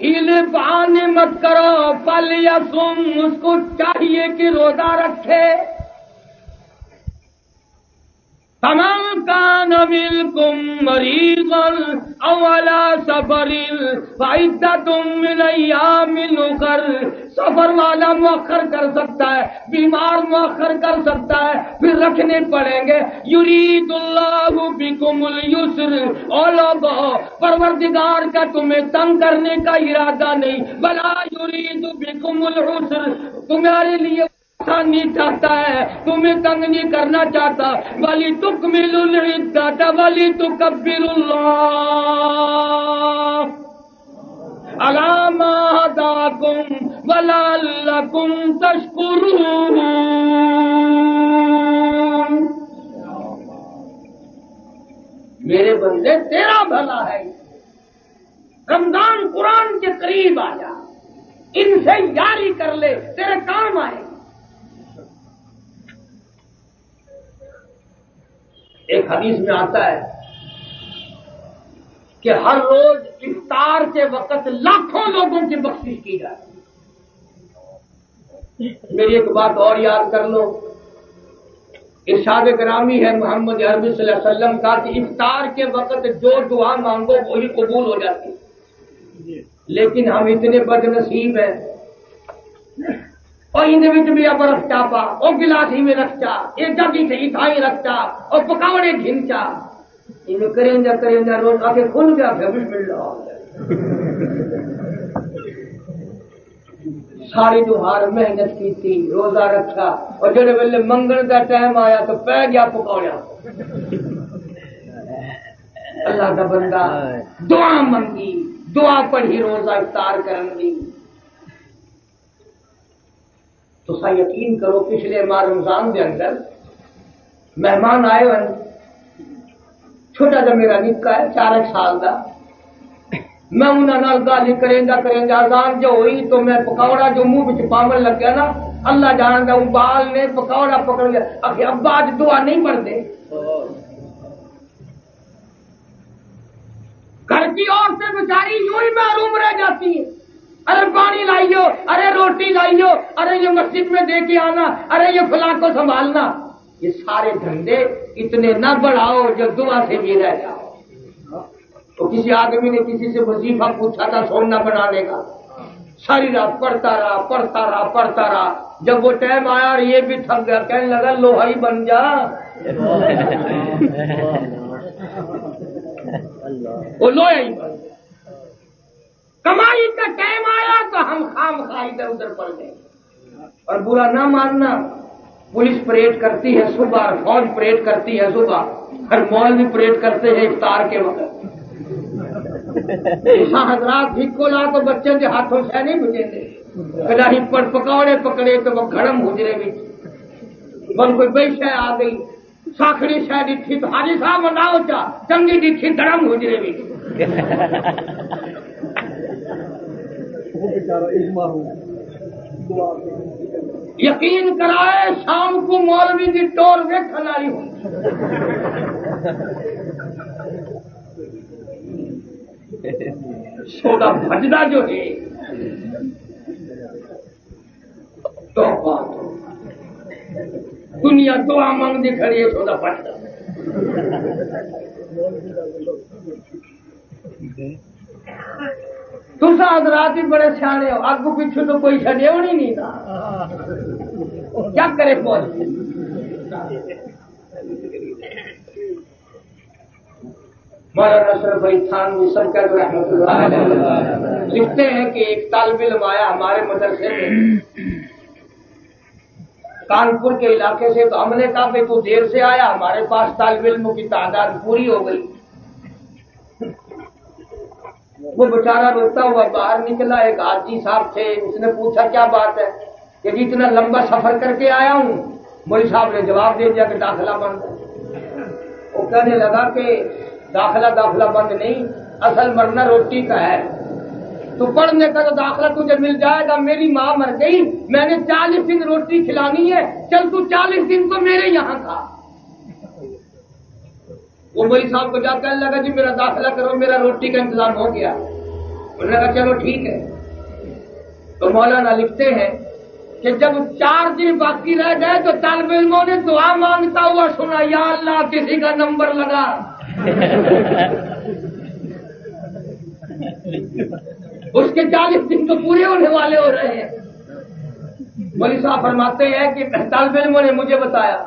ہیلے بہانے مت کرو، فلیصم، اس کو چاہیے کہ روزہ رکھے۔ فمن کان منکم مریضا او علی سفر فعدۃ من ایام اخر، سفر والا مؤخر کر سکتا ہے، بیمار مؤخر کر سکتا ہے، پھر رکھنے پڑیں گے۔ یرید اللہ بکم اليسر، او لوگوں پروردگار کا تمہیں تنگ کرنے کا ارادہ نہیں، بلا یرید بکم العسر، تمہارے لیے آسانی چاہتا ہے، تمہیں تنگ نہیں کرنا چاہتا۔ وَلِتُكْمِلُوا الْعِدَّةَ وَلِتُكَبِّرُوا اللَّهَ عَلَىٰ مَا هَدَاكُمْ وَلَعَلَّكُمْ تَشْكُرُونَ۔ میرے بندے تیرا بھلا ہے، رمضان قرآن کے قریب آ جا، ان سے یاری کر لے، تیرے کام آئے۔ ایک حدیث میں آتا ہے کہ ہر روز افطار کے وقت لاکھوں لوگوں کی بخشش کی جاتی ہے۔ میری ایک بات اور یاد کر لو، ارشاد گرامی ہے محمد عربی صلی اللہ علیہ وسلم کا کہ افطار کے وقت جو دعا مانگو وہی قبول ہو جاتی ہے، لیکن ہم اتنے بد نصیب ہیں، اور ان بھی اب رکھ چاپا اور گلاسی میں رکھ چا ایک جگہ سے اٹھائی رکھ چا اور پکوڑے گھنچا، ان کریں جا روز آ کے کھل گیا پھر بسم اللہ ساری دہار محنت کی تھی، روزہ رکھا، اور جڑے ویلے منگن کا ٹائم آیا تو پہ گیا پکوڑا۔ اللہ کا بندہ دعا منگی، دعا پڑھی، روزہ افطار کرن دی۔ تو سا یقین کرو پچھلے ماہ رمضان دے اندر مہمان آئے ہوئے، چھوٹا جا میرا نکا ہے 4 سال کا، میں انہوں نے گالی کریں جا اذان جو ہوئی تو میں پکوڑا جو منہ وچ پاون لگ گیا نا، اللہ جاندا ہوں بال نے پکوڑا پکڑ لیا، آخر ابا آج دعا نہیں پڑھتے۔ گھر کی عورتیں بیچاری یوں ہی محروم رہ جاتی ہیں، ارے پانی لائیو، ارے روٹی لائیو، ارے یہ مسجد میں دے کے آنا، ارے یہ فلاں کو سنبھالنا۔ یہ سارے دھندے اتنے نہ بڑھاؤ جو دعا سے بھی رہ جاؤ۔ تو کسی آدمی نے کسی سے وظیفہ پوچھا تھا سونا بنانے کا، ساری رات پڑھتا رہا، جب وہ ٹائم آیا اور یہ بھی تھک گیا، کہنے لگا لوہا ہی بن جا۔ وہ لوہا ہی بن جا۔ کمائی کا ٹائم آیا تو ہم خام خواہ ادھر ادھر پڑ گئے۔ اور برا نہ ماننا، پولیس پریڈ کرتی ہے صبح، فوج پریڈ کرتی ہے صبح، ہر مال بھی پریڈ کرتے ہیں افطار کے وقت۔ حضرات ہکو لا تو بچے کے ہاتھوں سے نہیں بجیں گے، کداہی پر پکوڑے پکڑے تو وہ گھڑم گزرے بھی، بل کوئی بئی شے آ گئی، ساکھڑی شے ڈٹھی تو حاجی صاحب مناؤ چا، چنگی ڈٹھی دھڑم گزرے بھی۔ یقین کرائے شام کو مولوی کی ٹور ویکھن والی ہوں، سودا بھجدا جو ہے تو دنیا دعا مانگ دی کھڑی ہے، سودا بھجدا۔ تم حضرات ہی بڑے سیانے ہو، آگو پیچھے تو کوئی چڑے ہونی نہیں تھا، کیا کرے فوج۔ مولانا اشرف علی تھانوی سرکار رحمۃ اللہ علیہ لکھتے ہیں کہ ایک طالب علم آیا ہمارے مدرسے میں کانپور کے علاقے سے، تو ہم نے کہا کہ تو دیر سے آیا، ہمارے پاس طالب علموں کی تعداد پوری ہو گئی۔ وہ بیچارہ روتا ہوا باہر نکلا، ایک حاجی صاحب تھے، اس نے پوچھا کیا بات ہے کہ جی اتنا لمبا سفر کر کے آیا ہوں۔ مولوی صاحب نے جواب دے دیا کہ داخلہ بند ہے۔ وہ کہنے لگا کہ داخلہ بند نہیں، اصل مرنا روٹی کا ہے، تو پڑھنے کا تو داخلہ تجھے مل جائے گا. میری ماں مر گئی, میں نے 40 دن روٹی کھلانی ہے, چل تو 40 دن تو میرے یہاں تھا. وہ مولوی صاحب کو جا کہنے لگا جی میرا داخلہ کرو, میرا روٹی کا انتظام ہو گیا. انہوں نے کہا چلو ٹھیک ہے. تو مولانا لکھتے ہیں کہ جب 4 دن باقی رہ گئے تو طالب علموں نے دعا مانگتا ہوا سنا, یا اللہ کسی کا نمبر لگا. اس کے 40 دن تو پورے ہونے والے ہو رہے ہیں. مولوی صاحب فرماتے ہیں کہ طالب علموں نے مجھے بتایا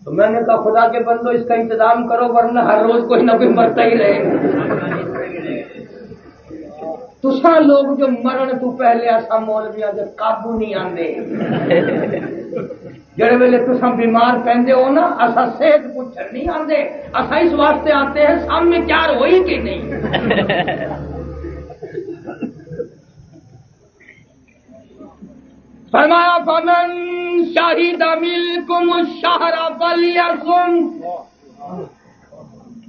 تو میں نے کہا خدا کے بندو اس کا انتظام کرو ورنہ ہر روز کوئی نہ کوئی مرتا ہی رہے گا. تسا لوگ جو مرن تو پہلے ایسا مولویاں دے قابو نہیں آندے. جڑے ویلے تسا بیمار پہندے ہو نا اسا صحت پوچھن نہیں آندے, اسا اس واسطے آتے ہیں سامنے کیا ہوئی کہ نہیں. فرمایا فمن شہد منکم الشہر فلیصم,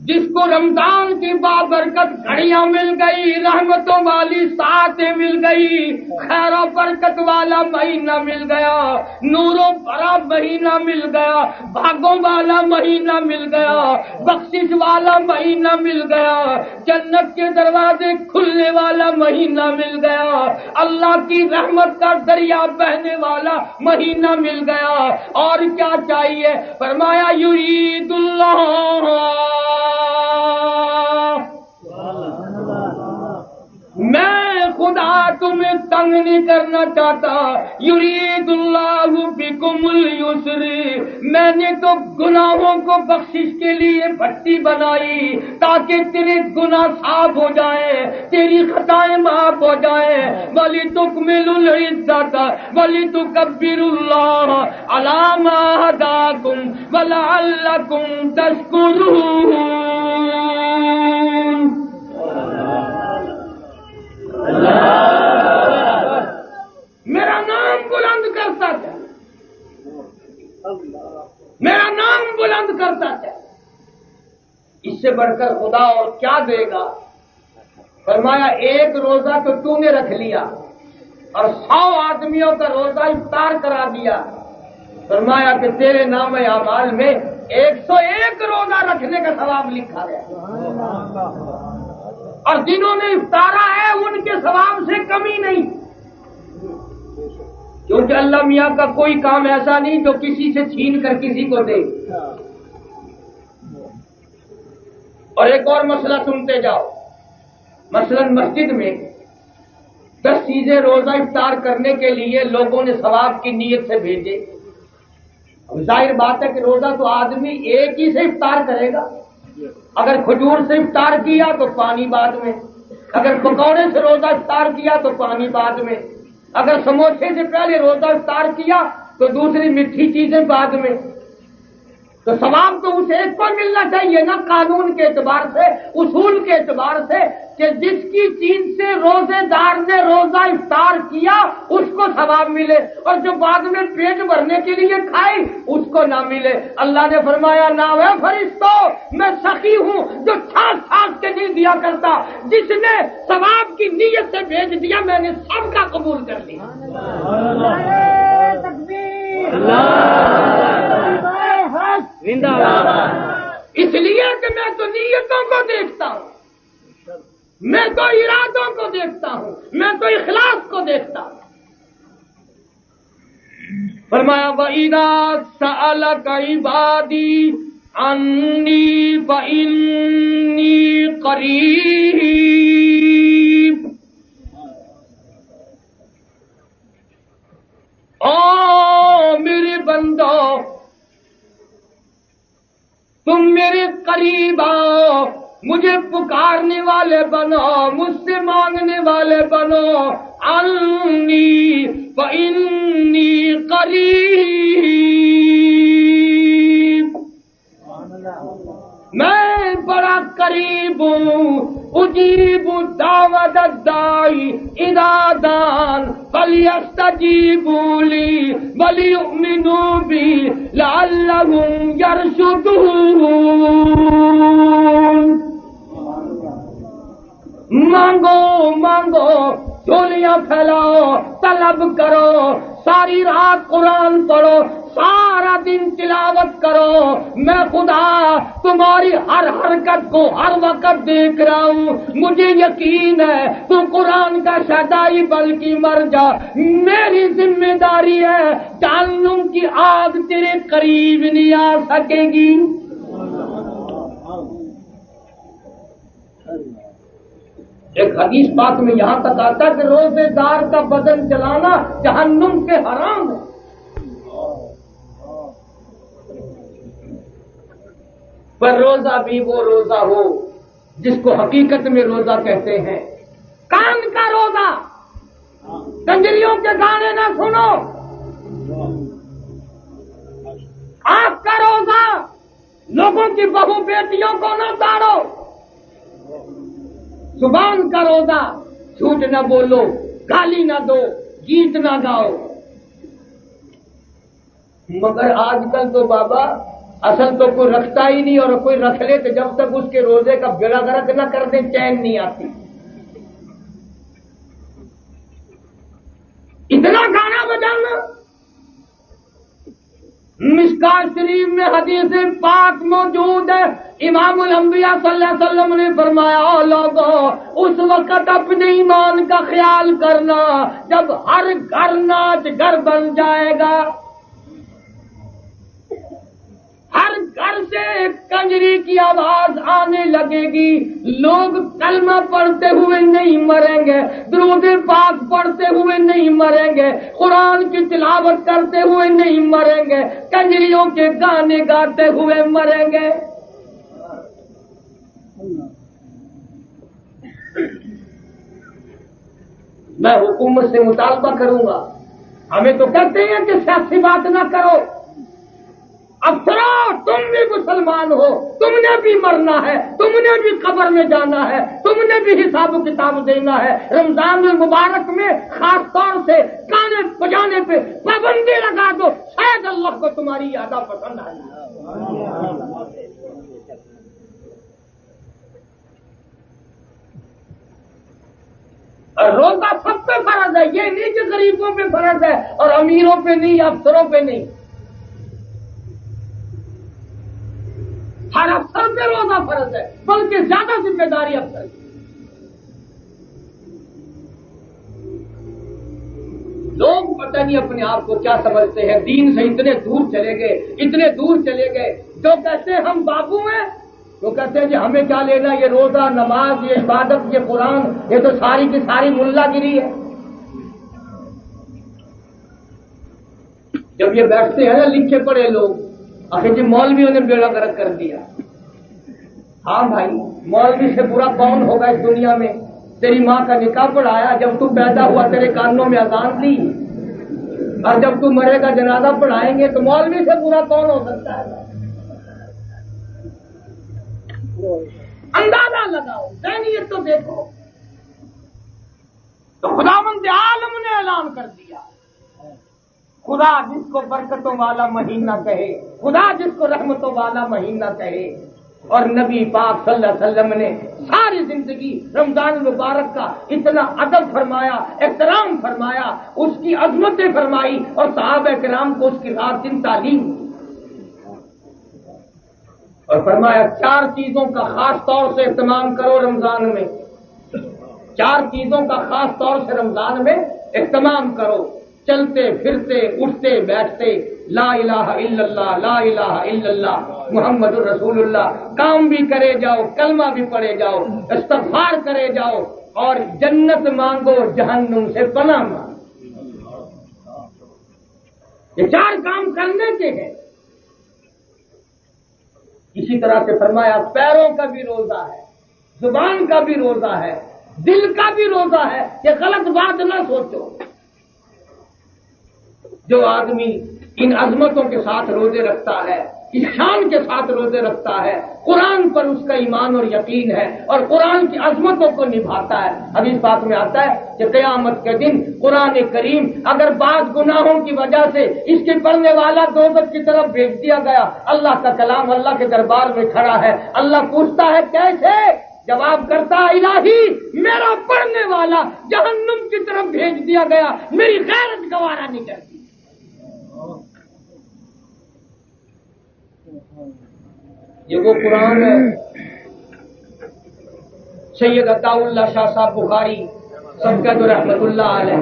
جس کو رمضان کی بابرکت گھڑیاں مل گئی, رحمتوں والی ساعتیں مل گئی, خیر و برکت والا مہینہ مل گیا, نور و بھرا مہینہ مل گیا, بھاگوں والا مہینہ مل گیا, بخشش والا مہینہ مل گیا, جنت کے دروازے کھلنے والا مہینہ مل گیا, اللہ کی رحمت کا دریا بہنے والا مہینہ مل گیا. اور کیا چاہیے؟ فرمایا یرید اللہ, میں خدا تمہیں تنگ نہیں کرنا چاہتا. یرید اللہ بکم اليسر, میں نے تو گناہوں کو بخشش کے لیے بھٹی بنائی تاکہ تیرے گناہ صاف ہو جائیں, تیری خطائیں معاف ہو جائیں. وَلِتُكْمِلُوا الْعِدَّةَ وَلِتُكَبِّرُوا اللَّهَ عَلَىٰ مَا هَدَاكُمْ وَلَعَلَّكُمْ تَشْكُرُونَ. میرا نام بلند کرتا ہے, میرا نام بلند کرتا ہے. اس سے بڑھ کر خدا اور کیا دے گا؟ فرمایا ایک روزہ تو تو نے رکھ لیا اور 100 آدمیوں کا روزہ افطار کرا دیا. فرمایا کہ تیرے نام اعمال میں 101 روزہ رکھنے کا ثواب لکھا گیا, اور جنہوں نے افطارا ہے ان کے ثواب سے کمی نہیں, کیونکہ اللہ میاں کا کوئی کام ایسا نہیں جو کسی سے چھین کر کسی کو دے. اور ایک اور مسئلہ سنتے جاؤ. مثلا مسجد میں 10 چیزیں روزہ افطار کرنے کے لیے لوگوں نے ثواب کی نیت سے بھیجے. ظاہر بات ہے کہ روزہ تو آدمی ایک ہی سے افطار کرے گا. اگر کھجور سے افطار کیا تو پانی بعد میں, اگر پکوڑے سے روزہ افطار کیا تو پانی بعد میں, اگر سموسے سے پہلے روزہ افطار کیا تو دوسری میٹھی چیزیں بعد میں. تو ثواب تو اس ایک کو ملنا چاہیے نا, قانون کے اعتبار سے, اصول کے اعتبار سے, کہ جس کی چیز سے روزے دار نے روزہ افطار کیا اس کو ثواب ملے, اور جو بعد میں پیٹ بھرنے کے لیے کھائے اس کو نہ ملے. اللہ نے فرمایا نہ ہے فرشتوں, میں سخی ہوں جو چھانٹ کے نہیں دیا کرتا. جس نے ثواب کی نیت سے بھیج دیا میں نے سب کا قبول کر لیا. اس لیے کہ میں تو نیتوں کو دیکھتا ہوں, میں تو ارادوں کو دیکھتا ہوں, میں تو اخلاص کو دیکھتا ہوں. فرمایا وَإِذَا سَأَلَكَ عِبَادِي عَنِّي فَإِنِّي قَرِيبٌ. او میرے بندو تم میرے قریب آؤ, مجھے پکارنے والے بنو, مجھ سے مانگنے والے بنو. انی فإنی قریب, میں بڑا قریب ہوں. اجیب دعوت الداعی اذا دعان فلیستجیبوا لی ولیؤمنوا بی لعلہم یرشدون. مانگو مانگو، جھولیاں پھیلاؤ، طلب کرو، ساری رات قرآن پڑھو، سارا دن تلاوت کرو، میں خدا تمہاری ہر حرکت کو ہر وقت دیکھ رہا ہوں، مجھے یقین ہے تو قرآن کا شہدائی بلکہ مر جا، میری ذمہ داری ہے، جہنم کی آگ تیرے قریب نہیں آ سکے گی۔ ایک حدیث پاک میں یہاں تک آتا ہے کہ روزے دار کا بدن جلانا جہنم کے حرام ہے۔ پر روزہ بھی وہ روزہ ہو جس کو حقیقت میں روزہ کہتے ہیں، کان کا روزہ، کنجریوں کے گانے نہ سنو، آنکھ کا روزہ، لوگوں کی بہو بیٹیوں کو نہ تاڑو، زبان کا روزہ، جھوٹ نہ بولو، گالی نہ دو، گیت نہ گاؤ۔ مگر آج کل تو بابا اصل تو کوئی رکھتا ہی نہیں، اور کوئی رکھ لے تو جب تک اس کے روزے کا بیڑا غرق نہ کر دے چین نہیں آتی۔ اتنا گانا بجانا۔ مشکات شریف میں حدیث پاک موجود ہے، امام الانبیاء صلی اللہ علیہ وسلم نے فرمایا، لوگوں اس وقت اپنے ایمان کا خیال کرنا جب ہر گھر ناچ گھر بن جائے گا، ہر گھر سے کنجری کی آواز آنے لگے گی، لوگ کلمہ پڑھتے ہوئے نہیں مریں گے، درود پاک پڑھتے ہوئے نہیں مریں گے، قرآن کی تلاوت کرتے ہوئے نہیں مریں گے، کنجریوں کے گانے گاتے ہوئے مریں گے۔ میں حکومت سے مطالبہ کروں گا، ہمیں تو کہتے ہیں کہ سیاسی بات نہ کرو، افسروں تم بھی مسلمان ہو، تم نے بھی مرنا ہے، تم نے بھی قبر میں جانا ہے، تم نے بھی حساب و کتاب دینا ہے، رمضان المبارک میں خاص طور سے گانے بجانے پہ پابندی لگا دو، شاید اللہ کو تمہاری ادا پسند آئے۔ اور روزہ سب پہ فرض ہے، یہ نہیں کہ غریبوں پہ فرض ہے اور امیروں پہ نہیں، افسروں پہ نہیں، ہر افسر پہ روزہ فرض ہے، بلکہ زیادہ ذمہ داری افسر کی۔ لوگ پتہ نہیں اپنے آپ کو کیا سمجھتے ہیں، دین سے اتنے دور چلے گئے، اتنے دور چلے گئے، جو کہتے ہیں ہم بابو ہیں، وہ کہتے ہیں کہ ہمیں کیا لینا، یہ روزہ، نماز، یہ عبادت، یہ قرآن، یہ تو ساری کی ساری ملا گیری ہے۔ جب یہ بیٹھتے ہیں نا لکھے پڑے لوگ، آخر جی مولویوں نے بیڑا غرق کر دیا۔ ہاں بھائی، مولوی سے برا کون ہوگا اس دنیا میں؟ تیری ماں کا نکاح پڑھایا، جب تو پیدا ہوا تیرے کانوں میں اذان دی، اور جب تو مرے گا جنازہ پڑھائیں گے، تو مولوی سے برا کون ہو سکتا ہے؟ اندازہ لگاؤ، ذہنیت تو دیکھو۔ تو خداوند عالم نے اعلان کر دیا، خدا جس کو برکتوں والا مہینہ کہے، خدا جس کو رحمتوں والا مہینہ کہے، اور نبی پاک صلی اللہ علیہ وسلم نے ساری زندگی رمضان المبارک کا اتنا ادب فرمایا، احترام فرمایا، اس کی عظمتیں فرمائی، اور صحابہ کرام کو اس کی رات دن تعلیم دی، اور فرمایا 4 چیزوں کا خاص طور سے اہتمام کرو رمضان میں، 4 چیزوں کا خاص طور سے رمضان میں اہتمام کرو، چلتے پھرتے اٹھتے بیٹھتے لا الہ الا اللہ، لا الہ الا اللہ محمد الرسول اللہ، کام بھی کرے جاؤ، کلمہ بھی پڑھے جاؤ، استغفار کرے جاؤ، اور جنت مانگو، جہنم سے پناہ مانگو۔ یہ 4 کام کرنے کے ہیں۔ اسی طرح سے فرمایا پیروں کا بھی روزہ ہے، زبان کا بھی روزہ ہے، دل کا بھی روزہ ہے۔ یہ غلط بات نہ سوچو، جو آدمی ان عظمتوں کے ساتھ روزے رکھتا ہے، اس شان کے ساتھ روزے رکھتا ہے، قرآن پر اس کا ایمان اور یقین ہے، اور قرآن کی عظمتوں کو نبھاتا ہے۔ اب اس بات میں آتا ہے کہ قیامت کے دن قرآن کریم اگر بعض گناہوں کی وجہ سے اس کے پڑھنے والا دوزخ کی طرف بھیج دیا گیا، اللہ کا کلام اللہ کے دربار میں کھڑا ہے، اللہ پوچھتا ہے کیسے؟ جواب کرتا الہی میرا پڑھنے والا جہنم کی طرف بھیج دیا گیا، میری غیرت گوارا نہیں کرتی۔ یہ وہ قرآن ہے سید عطا اللہ شاہ صاحب بخاری سبقت رحمت اللہ علیہ،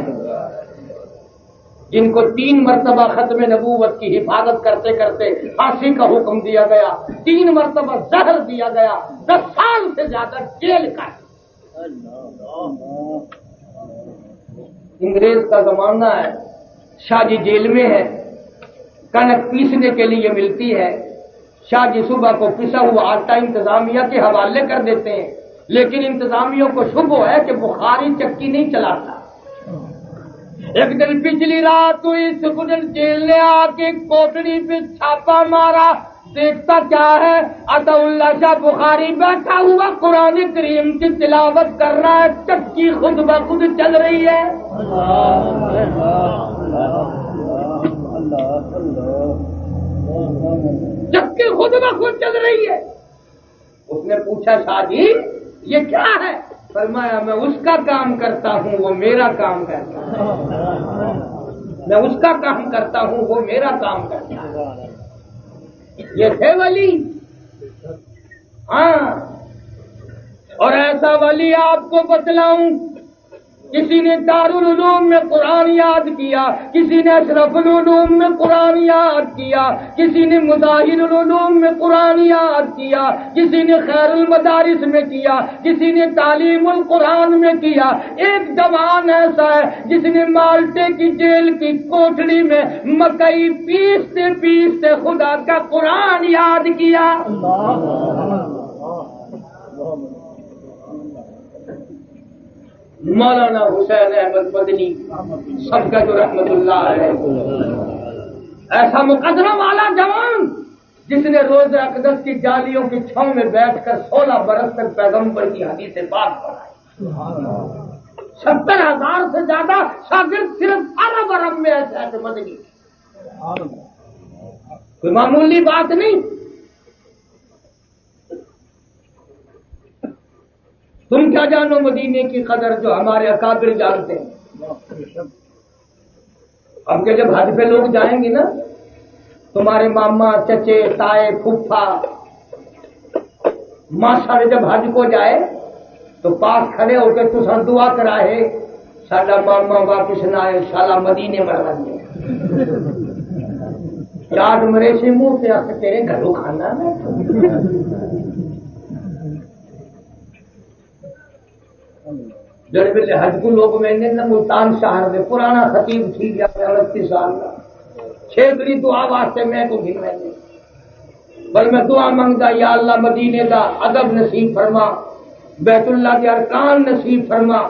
جن کو 3 مرتبہ ختم نبوت کی حفاظت کرتے کرتے پھانسی کا حکم دیا گیا، 3 مرتبہ زہر دیا گیا، 10 سال سے زیادہ جیل کا۔ انگریز کا زمانہ ہے، شاہ جی جیل میں ہے، کنک پیسنے کے لیے ملتی ہے، شاہ جی صبح کو پسا ہوا آٹا انتظامیہ کے حوالے کر دیتے ہیں، لیکن انتظامیہ کو شبہ ہے کہ بخاری چکی نہیں چلاتا۔ ایک دن پچھلی رات تو اس گجر جیل نے آ کے کوٹڑی پہ چھاپا مارا، دیکھتا کیا ہے، عطا اللہ شاہ بخاری بیٹھا ہوا قرآن کریم کی تلاوت کر رہا ہے، چکی خود بخود چل رہی ہے۔ چکی خود بخود چل رہی ہے۔ اس نے پوچھا شاہ جی یہ کیا ہے؟ فرمایا میں اس کا کام کرتا ہوں وہ میرا کام کرتا ہے، میں اس کا کام کرتا ہوں وہ میرا کام کرتا ہے۔ یہ تھے ولی، ہاں، اور ایسا ولی آپ کو بتلاؤں، کسی نے دارالعلوم میں قرآن یاد کیا، کسی نے اشرف العلوم میں قرآن یاد کیا، کسی نے مظاہر العلوم میں قرآن یاد کیا، کسی نے خیر المدارس میں کیا، کسی نے تعلیم القرآن میں کیا۔ ایک جوان ایسا ہے جس نے مالٹے کی جیل کی کوٹڑی میں مکئی پیستے پیستے خدا کا قرآن یاد کیا۔ مولانا حسین احمد مدنی سبقت رحمت اللہ علیہ، ایسا مقدرہ والا جوان جس نے روز اقدس کی جالیوں کی چھاؤں میں بیٹھ کر 16 برس تک پیغمبر کی حدیث پاک پڑھائی، 70,000 سے زیادہ شاگرد صرف عرب میں ایسے ایسے مدنی، کوئی معمولی بات نہیں۔ تم کیا جانو مدینے کی قدر جو ہمارے اکابر جانتے ہیں۔ اب کہ جب حج پہ لوگ جائیں گے نا، تمہارے ماما چچے تائے پھوپھا ماسا جب حج کو جائے تو پاس کھڑے ہو کے تو سر دعا کرائے ساڈا ماما واپس نہ آئے، شالا مدینے میں رہ گئے۔ چاٹ مرے سے منہ سے آ کے تیرے گھروں کھانا میں جڑ بلے حج کو لوگ میں نے ملتان شہر میں پرانا خطیب تھی گیا 29 سال کا، 6 بڑی دعا واسطے میں کو گھن میں نے بل میں دعا منگتا یا اللہ مدینے دا ادب نصیب فرما، بیت اللہ کے ارکان نصیب فرما،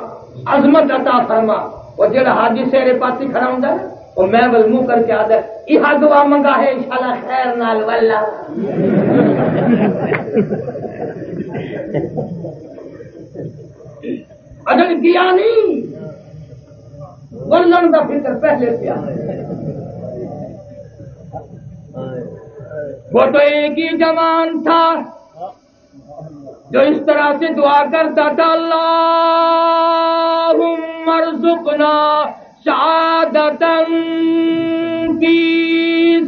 عظمت عطا فرما۔ اور جڑا حاجی سیرے پاسی کھڑا ہوندا ہے اور میں ول منہ کر کے آدا یہ دعا منگا ہے انشاءاللہ خیر نال واللہ۔ اگر کیا نہیں ورنن کا فکر پہلے سے وہ تو ایک ہی جوان تھا جو اس طرح سے دعا کرتا تھا اللہم ارزقنا شہادتا فی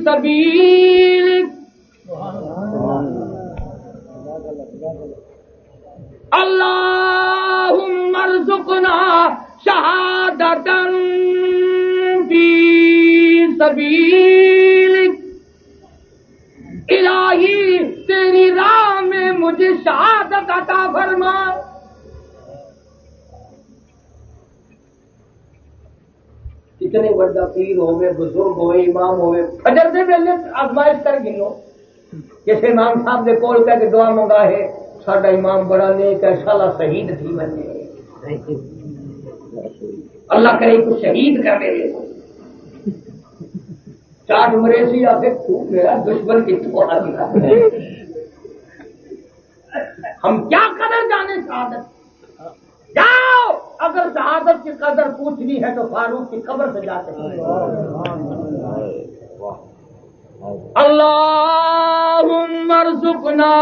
سبیلک، اللہم ارزقنا شہادتا فی سبیلک، الہی تیری راہ میں مجھے شہادت عطا فرما۔ کتنے بڑا پیر ہوئے، بزرگ ہوئے، امام ہوئے، فجر سے پہلے آزمائش کر گنو کسی امام صاحب نے کول کر کے دعا منگا ہے ساڈا امام بڑا نیک ہے شالا شہید تھی بنے، اللہ کرے تو شہید کر دے۔ چاٹ مریسی آ کے تو میرا دشمن کی تو آ گیا، ہم کیا قدر جانے شہادت؟ جاؤ اگر شہادت کی قدر پوچھنی ہے تو فاروق کی قبر سے جاتے ہیں۔ اللہم ارزقنا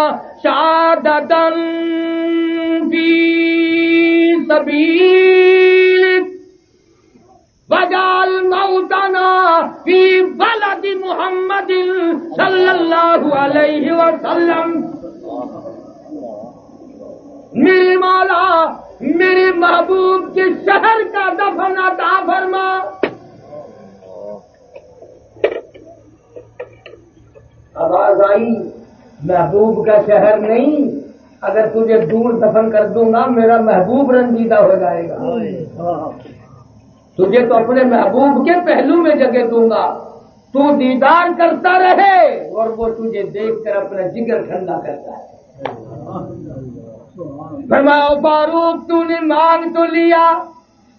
شہادتاً فی سبیلک وجعل موتنا فی بلد محمد صلی اللہ علیہ وسلم۔ میرے مولا میرے محبوب کے شہر کا دفن عطا فرما۔ آواز آئی؟ محبوب کا شہر نہیں، اگر تجھے دور دفن کر دوں گا میرا محبوب رنجیدہ ہو جائے گا۔ تجھے تو اپنے محبوب کے پہلو میں جگہ دوں گا، تو دیدار کرتا رہے اور وہ تجھے دیکھ کر اپنا جگر ٹھنڈا کرتا ہے۔ فرمایا فاروق تو نے مانگ تو لیا،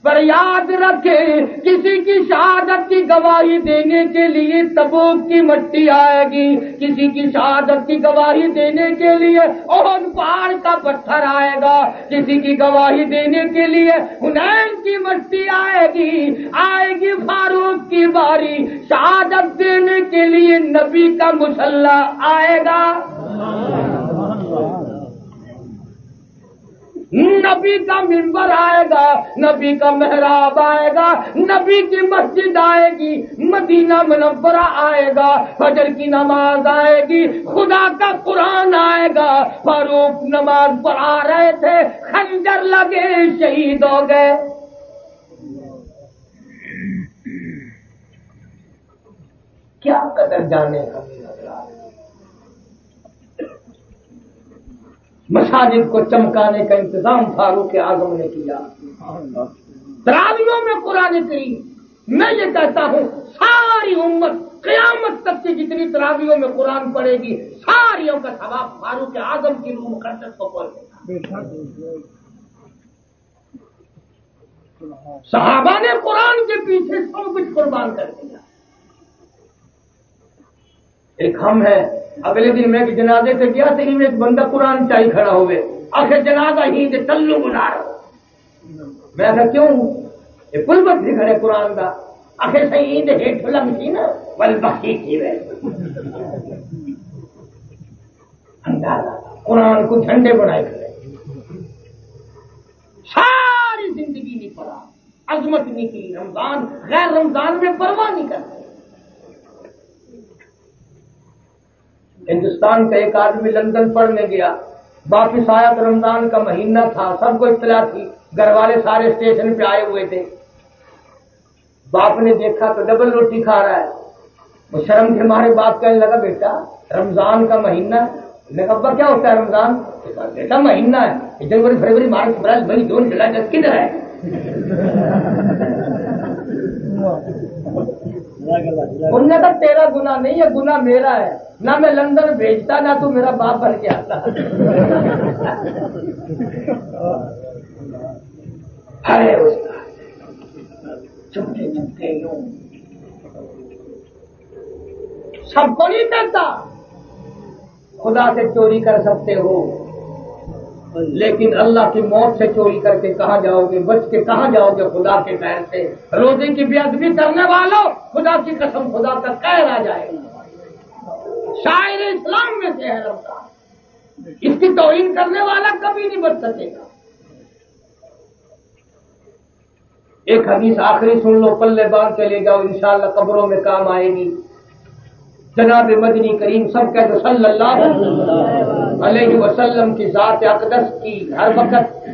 پر یاد رکھے کسی کی شہادت کی گواہی دینے کے لیے تبوک کی مٹی آئے گی، کسی کی شہادت کی گواہی دینے کے لیے احد پہاڑ کا پتھر آئے گا، کسی کی گواہی دینے کے لیے حنین کی مٹی آئے گی فاروق کی باری، شہادت دینے کے لیے نبی کا مسلح آئے گا، نبی کا منبر آئے گا، نبی کا محراب آئے گا، نبی کی مسجد آئے گی، مدینہ منورہ آئے گا، فجر کی نماز آئے گی، خدا کا قرآن آئے گا۔ فاروق نماز پڑھا رہے تھے، خنجر لگے، شہید ہو گئے۔ کیا قدر جانے کا مساجد کو چمکانے کا انتظام فاروق اعظم نے کیا، تراویحوں میں قرآن کریم۔ میں یہ کہتا ہوں ساری امت قیامت تک کی جتنی تراویحوں میں قرآن پڑھے گی ساریوں کا ثواب فاروق اعظم کی روح مقدس کو پہنچے گا۔ صحابہ نے قرآن کے پیچھے سب کچھ قربان کر دیا۔ ایک ہم ہے، اگلے دن میں ایک جنازے سے گیا، تیری میں ایک بندہ قرآن چاہی کھڑا ہوئے، آخر جنازہ ہی دے تلو بلا رہا۔ میں کہا کیوں؟ یہ پل بت بھی کھڑے قرآن کا، آخر صحیح دے ہیٹ فلم تھی نا والبخی تھی وے اندازہ قرآن کو جھنڈے بنائے کھڑے، ساری زندگی نہیں پڑھا، عظمت نہیں کی، رمضان غیر رمضان میں پرواہ نہیں کرتے۔ ہندوستان کا ایک آدمی لندن پڑھنے گیا، واپس آیا تو رمضان کا مہینہ تھا، سب کو اطلاع تھی، گھر والے سارے اسٹیشن پہ آئے ہوئے تھے۔ باپ نے دیکھا تو ڈبل روٹی کھا رہا ہے، وہ شرم کے مارے باپ کہنے لگا بیٹا رمضان کا مہینہ ہے۔ میں کہا ابا کیا ہوتا ہے رمضان؟ بیٹا مہینہ ہے، جنوری فروری مارچ اپریل مئی جون جولائی اگست کدھر ہے؟ انہوں نے کہا تیرا گناہ نہیں ہے، گناہ میرا ہے، نہ میں لندن بھیجتا نہ تو میرا باپ بن کے آتا۔ ارے چپتے چپتے یوں سب کو نہیں کرتا، خدا سے چوری کر سکتے ہو لیکن اللہ کی موت سے چوری کر کے کہاں جاؤ گے؟ بچ کے کہاں جاؤ گے خدا کے قہر سے؟ روزے کی بے ادبی کرنے والوں خدا کی قسم خدا کا قہر آ جائے گا۔ شاعر اسلام میں سے ہے رمضان، اس کی توہین کرنے والا کبھی نہیں بچ سکے گا۔ ایک حدیث آخری سن لو، پلے باندھ چلے جاؤ، انشاءاللہ قبروں میں کام آئے گی۔ جناب مدنی کریم سب کہتے صلی اللہ علیہ وسلم کی ذات اقدس کی ہر وقت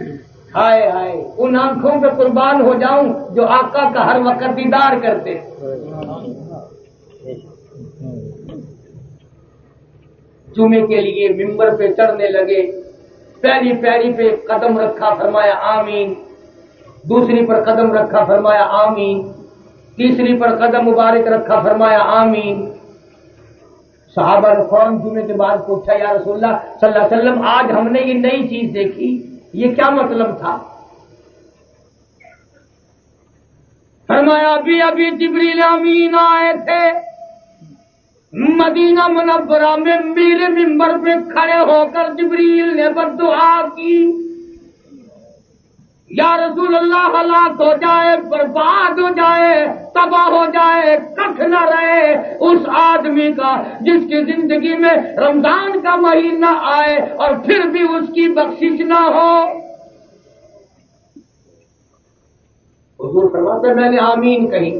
ہائے ہائے ان آنکھوں پہ قربان ہو جاؤں جو آقا کا ہر وقت دیدار کرتے۔ جمعے کے لیے ممبر پہ چڑھنے لگے، پہلی پیری پہ قدم رکھا فرمایا آمین، دوسری پر قدم رکھا فرمایا آمین، تیسری پر قدم مبارک رکھا فرمایا آمین۔ صحابہ نے فوراً جمعے کے بعد پوچھا یا رسول اللہ صلی اللہ علیہ وسلم آج ہم نے یہ نئی چیز دیکھی، یہ کیا مطلب تھا؟ فرمایا ابھی ابھی جبریل امین آئے تھے، مدینہ منورہ میں میرے ممبر پہ کھڑے ہو کر جبریل نے بددعا کی، یا رسول اللہ ہلاک ہو جائے، برباد ہو جائے، تباہ ہو جائے، کچھ نہ رہے اس آدمی کا جس کی زندگی میں رمضان کا مہینہ آئے اور پھر بھی اس کی بخشش نہ ہو۔ حضور فرماتے میں نے آمین کہی،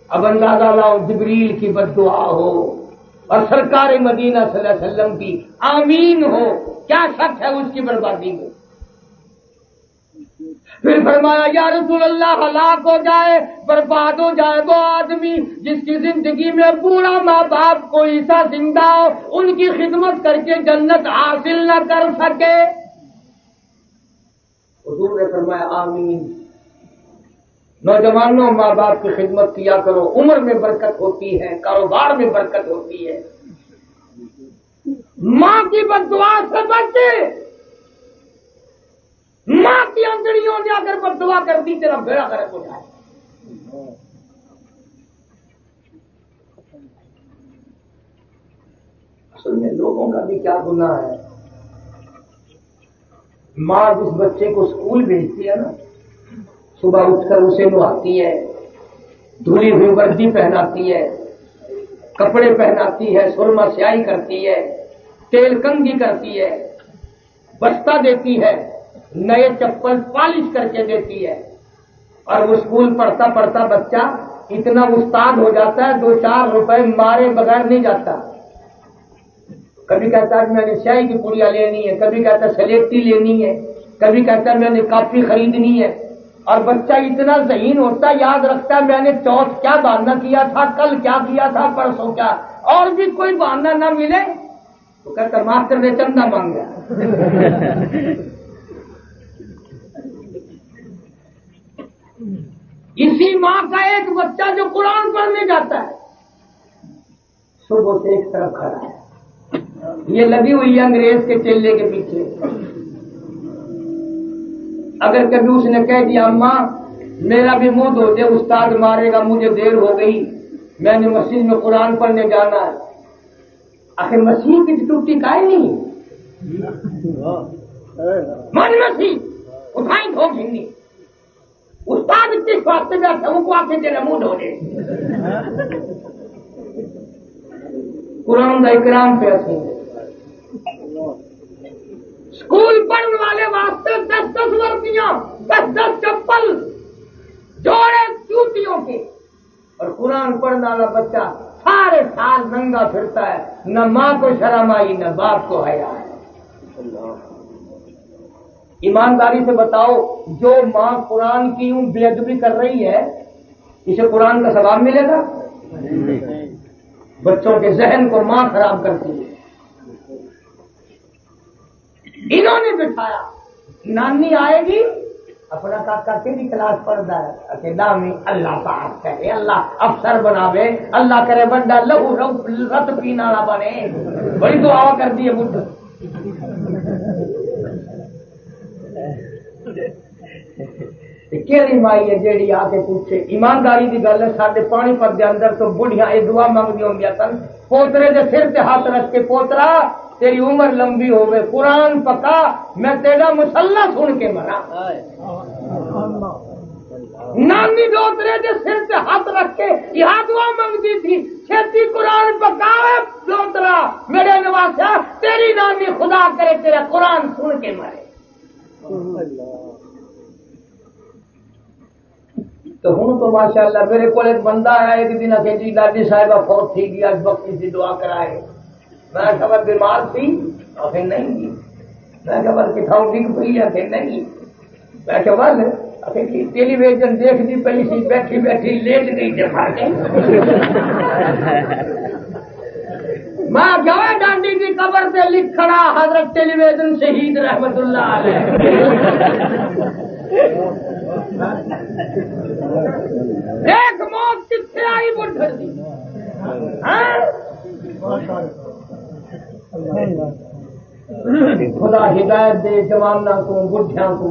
اب اندازہ لاؤ جبریل کی بد دعا ہو اور سرکار مدینہ صلی اللہ علیہ وسلم کی آمین ہو، کیا شک ہے اس کی بربادی میں؟ پھر فرمایا یا رسول اللہ ہلاک ہو جائے، برباد ہو جائے وہ آدمی جس کی زندگی میں بوڑھا ماں باپ کوئی سا زندہ ہو، ان کی خدمت کر کے جنت حاصل نہ کر سکے۔ حضور نے فرمایا آمین۔ نوجوانوں ماں باپ کی خدمت کیا کرو، عمر میں برکت ہوتی ہے، کاروبار میں برکت ہوتی ہے۔ ماں کی بد دعا سے بچے، ماں کی انگڑیوں نے اگر بد دعا کر دی تیرا بیڑا غرق ہو جائے۔ اصل میں لوگوں کا بھی کیا گناہ ہے، ماں جس بچے کو اسکول بھیجتی ہے نا، صبح اٹھ کر اسے نہاتی ہے، دھلی ہوئی وردی پہناتی ہے، کپڑے پہناتی ہے، سرما سیاہی کرتی ہے، تیل کنگھی کرتی ہے، بستہ دیتی ہے، نئے چپل پالش کر کے دیتی ہے، اور وہ اسکول پڑھتا پڑھتا بچہ اتنا استاد ہو جاتا ہے 2-4 روپے مارے بغیر نہیں جاتا۔ کبھی کہتا ہے میں نے سیاہی کی پڑیاں لینی ہے، کبھی کہتا ہے سلیٹی لینی ہے، کبھی کہتا ہے میں نے کاپی خریدنی ہے، اور بچہ اتنا ذہین ہوتا ہے، یاد رکھتا ہے میں نے چوتھ کیا بہانہ کیا تھا، کل کیا کیا تھا، پرسوں کیا، اور بھی کوئی بہانہ نہ ملے تو کہتا ماسٹر نے چندہ مانگا۔ اسی ماں کا ایک بچہ جو قرآن پڑھنے جاتا ہے صبح سے ایک طرف کھڑا ہے، یہ لگی ہوئی ہے انگریز کے چیلے کے پیچھے۔ اگر کبھی اس نے کہہ دیا اماں میرا بھی منہ دھو دے، استاد مارے گا، مجھے دیر ہو گئی، میں نے مسجد میں قرآن پڑھنے جانا ہے، آخر مسیح کی ٹوٹی کائے نہیں من مسیح اٹھائیں دھو گھنی، استاد کس واسطے بیٹھا وہ کو آ کے تیرا منہ دھو دے۔ قرآن کا اکرام پہ اصل اسکول پڑھنے والے واسطے 10 وردیاں، 10 چپل، جوڑے جوتیوں کے، اور قرآن پڑھنے والا بچہ سارے سال ننگا پھرتا ہے، نہ ماں کو شرم آئی نہ باپ کو حیا ہے۔ ایمانداری سے بتاؤ جو ماں قرآن کی یوں بے ادبی کر رہی ہے اسے قرآن کا ثواب ملے گا؟ بچوں کے ذہن کو ماں خراب کرتی ہے۔ انہوں نے بٹھایا، نانی آئے گی، اپنا کاکا کیڑی کلاس پڑھتا ہے، اکیلا میں اللہ پاک کرے، اللہ افسر بناوے، اللہ کرے بڑا لہو رت پینے والا بنے، بڑی دعا کر دی ہے بدھ۔ کیڑی مائی ہے جیڑی آ کے پوچھے؟ ایمانداری کی گل ہے، سارے پانی پر دے اندر تو بڑھیاں یہ دعا منگدی ہوں سن، پوترے دے سر تے ہاتھ رکھ کے پوترا تیری عمر لمبی ہوئے، قرآن پکا، میں تیرا مسلح سن کے مرا۔ نانی دوترے دے سر تے ہاتھ رکھ کے یہ دعا منگتی تھی، چھتی قرآن پکا دوترا میرے نواسا، تیری نانی خدا کرے تیرا قرآن سن کے مرے۔ تو ہوں تو ماشاءاللہ میرے کو ایک بندہ آیا ایک دن کہ جی لاڈی صاحبہ فوت تھی گیا، آج بخشش کی دعا کرائے۔ میں خبر بیمار تھی، آخر نہیں تھی، میں خبر کتاؤں ڈگ پئی ہے کہ نہیں، میں خبر ٹیلی ویژن دیکھتی پئی سی، بیٹھی بیٹھی لیٹ گئی دفاع کے۔ میں گوا ڈانڈی کی قبر پہ لکھ کھڑا حضرت ٹیلی ویژن شہید رحمت اللہ علیہ۔ ایک موت کتنے آئی بڑھ دی، خدا ہدایت دے جوانوں کو، بڈھیاں کو،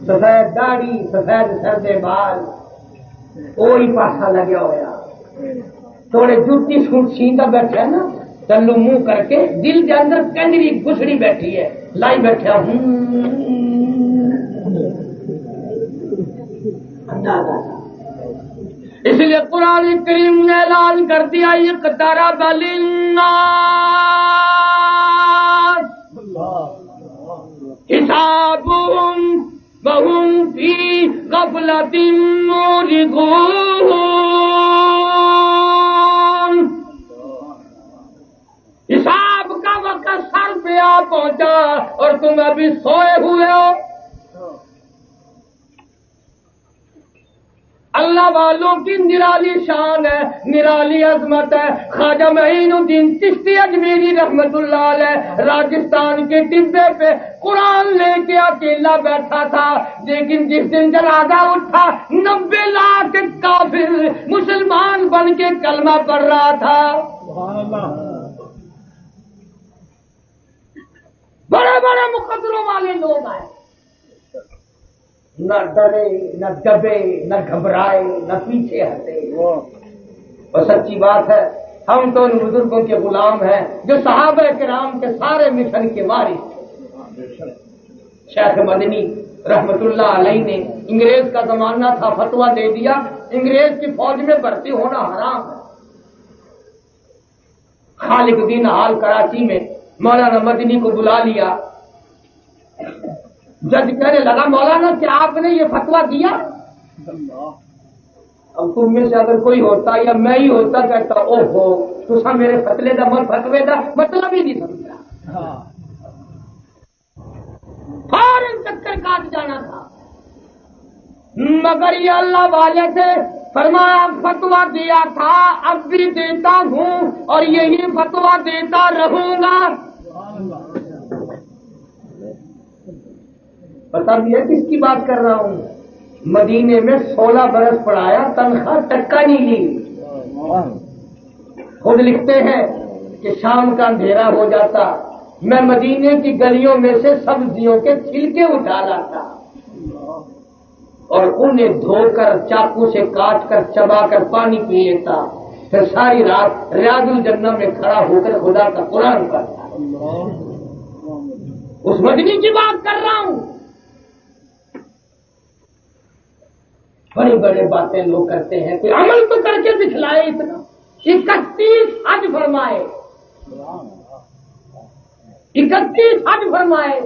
سفید داڑھی سفید سردے بال، کوئی پاسا لگیا ہوا، تھوڑے جوتی سوٹ سیندا بیٹھا نا، تلو منہ کر کے دل کے اندر کنجری گھسڑی بیٹھی ہے، لائی بیٹھا ہوں اندازہ تھا. اس لیے قرآن کریم نے اعلان کر دیا اقترب للناس حسابهم وهم فی غفلۃ معرضون. حساب کا وقت سر پہ آ پہنچا اور تم ابھی سوئے ہوئے ہو. اللہ والوں کی نرالی شان ہے، نرالی عظمت ہے. خواجہ معین الدین چشتی اجمیری رحمت اللہ علیہ راجستھان کے ٹبے پہ قرآن لے کے اکیلا بیٹھا تھا، لیکن جس دن جنازہ اٹھا 90 لاکھ کافر مسلمان بن کے کلمہ پڑھ رہا تھا. بڑے بڑے مقدروں والے لوگ آئے، نہ ڈرے نہ دبے نہ گھبرائے نہ پیچھے ہٹے. اور سچی بات ہے، ہم تو ان بزرگوں کے غلام ہیں جو صحابہ کرام کے سارے مشن کے وارث تھے. شیخ مدنی رحمت اللہ علیہ نے انگریز کا زمانہ تھا، فتویٰ دے دیا انگریز کی فوج میں بھرتی ہونا حرام ہے. خالق دین حال کراچی میں مولانا مدنی کو بلا لیا. جج کہنے لگا مولانا کیا آپ نے یہ فتویٰ دیا؟ اب تم میں سے اگر کوئی ہوتا یا میں ہی ہوتا کہتا او ہو تسا میرے فتوے دا فتوے دا مطلب ہی نہیں سمجھا. فوراً چکر کاٹ جانا تھا، مگر یہ اللہ والے تھے. فرمایا فتویٰ دیا تھا اب بھی دیتا ہوں اور یہی فتویٰ دیتا رہوں گا. پتا بھی ہے کس کی بات کر رہا ہوں؟ مدینے میں 16 برس پڑھایا، تنخواہ ٹکا نہیں لی. خود لکھتے ہیں کہ شام کا اندھیرا ہو جاتا، میں مدینے کی گلیوں میں سے سبزیوں کے چھلکے اٹھا لاتا اور انہیں دھو کر چاقو سے کاٹ کر چبا کر پانی پی لیتا، پھر ساری رات ریاض الجنہ میں کھڑا ہو کر خدا کا قرآن پڑھتا. اس مدنی کی بات کر رہا ہوں. بڑی بڑی باتیں لوگ کرتے ہیں، کوئی عمل تو کر کے دکھلائے. اتنا 31 حج فرمائے، 31 حج فرمائے،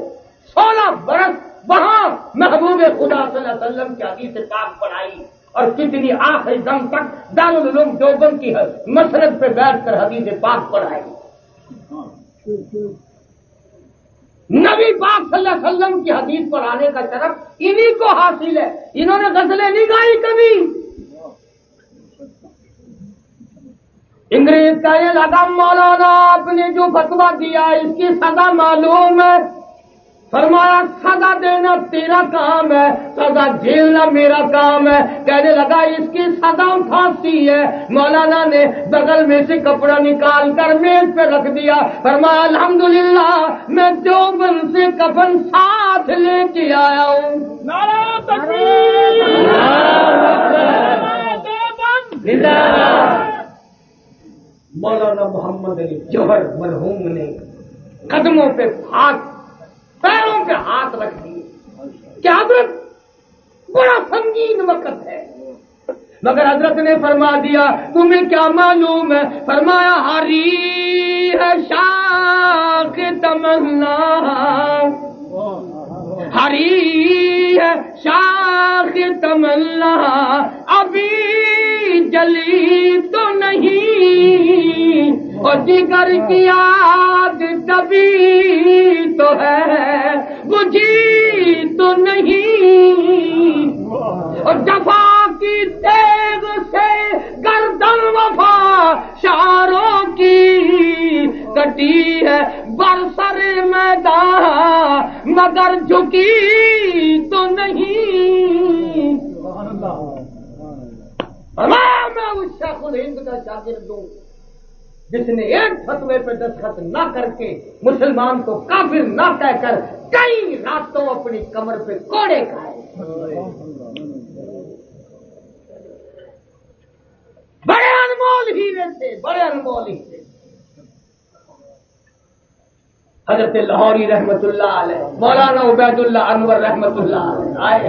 16 برس وہاں محبوب خدا صلی اللہ علیہ وسلم کی حدیث پاک پڑھائی اور کتنی آخری دم تک دارالعلوم دیوبند کی مسند پہ بیٹھ کر حدیث پاک پڑھائی. نبی پاک صلی اللہ علیہ وسلم کی حدیث پڑھانے کا شرف انہی کو حاصل ہے. انہوں نے غزلیں نہیں گائی کبھی. انگریز کہنے لگا مولانا آپ نے جو فتویٰ دیا اس کی سزا معلوم ہے. فرمایا سزا دینا تیرا کام ہے، سزا جھیلنا میرا کام ہے. کہنے لگا اس کی سزا پھانسی ہے. مولانا نے بغل میں سے کپڑا نکال کر میز پہ رکھ دیا. فرمایا الحمدللہ میں دیوبند سے کفن ساتھ لے کے آیا ہوں. نعرہ تکبیر، مولانا محمد علی جوہر مرحوم نے قدموں پہ ہاتھ پیروں پہ ہاتھ رکھ دیے. کیا حضرت بڑا سنگین وقت ہے، مگر حضرت نے فرما دیا تمہیں کیا معلوم ہے؟ فرمایا ہری ہے شاخ تمنا، ہری ہے شاخ تمنا ابھی جلی تو نہیں، اور جگر کی آگ کبھی تو ہے بجھی تو نہیں، اور جفا کی تیغ سے گردن وفا شاروں کی کٹی ہے برسر میدان مگر جھکی تو نہیں. میں اس شیخ الہند کا شاگرد ہوں جس نے ایک فتوے پہ دستخط نہ کر کے مسلمان کو کافر نہ کہہ کر کئی راتوں اپنی کمر پہ کوڑے کھائے. بڑے انمول ہیرے تھے، بڑے انمول ہیرے. حضرت لاہوری رحمت اللہ علیہ، مولانا عبید اللہ انور رحمت اللہ علیہ آئے.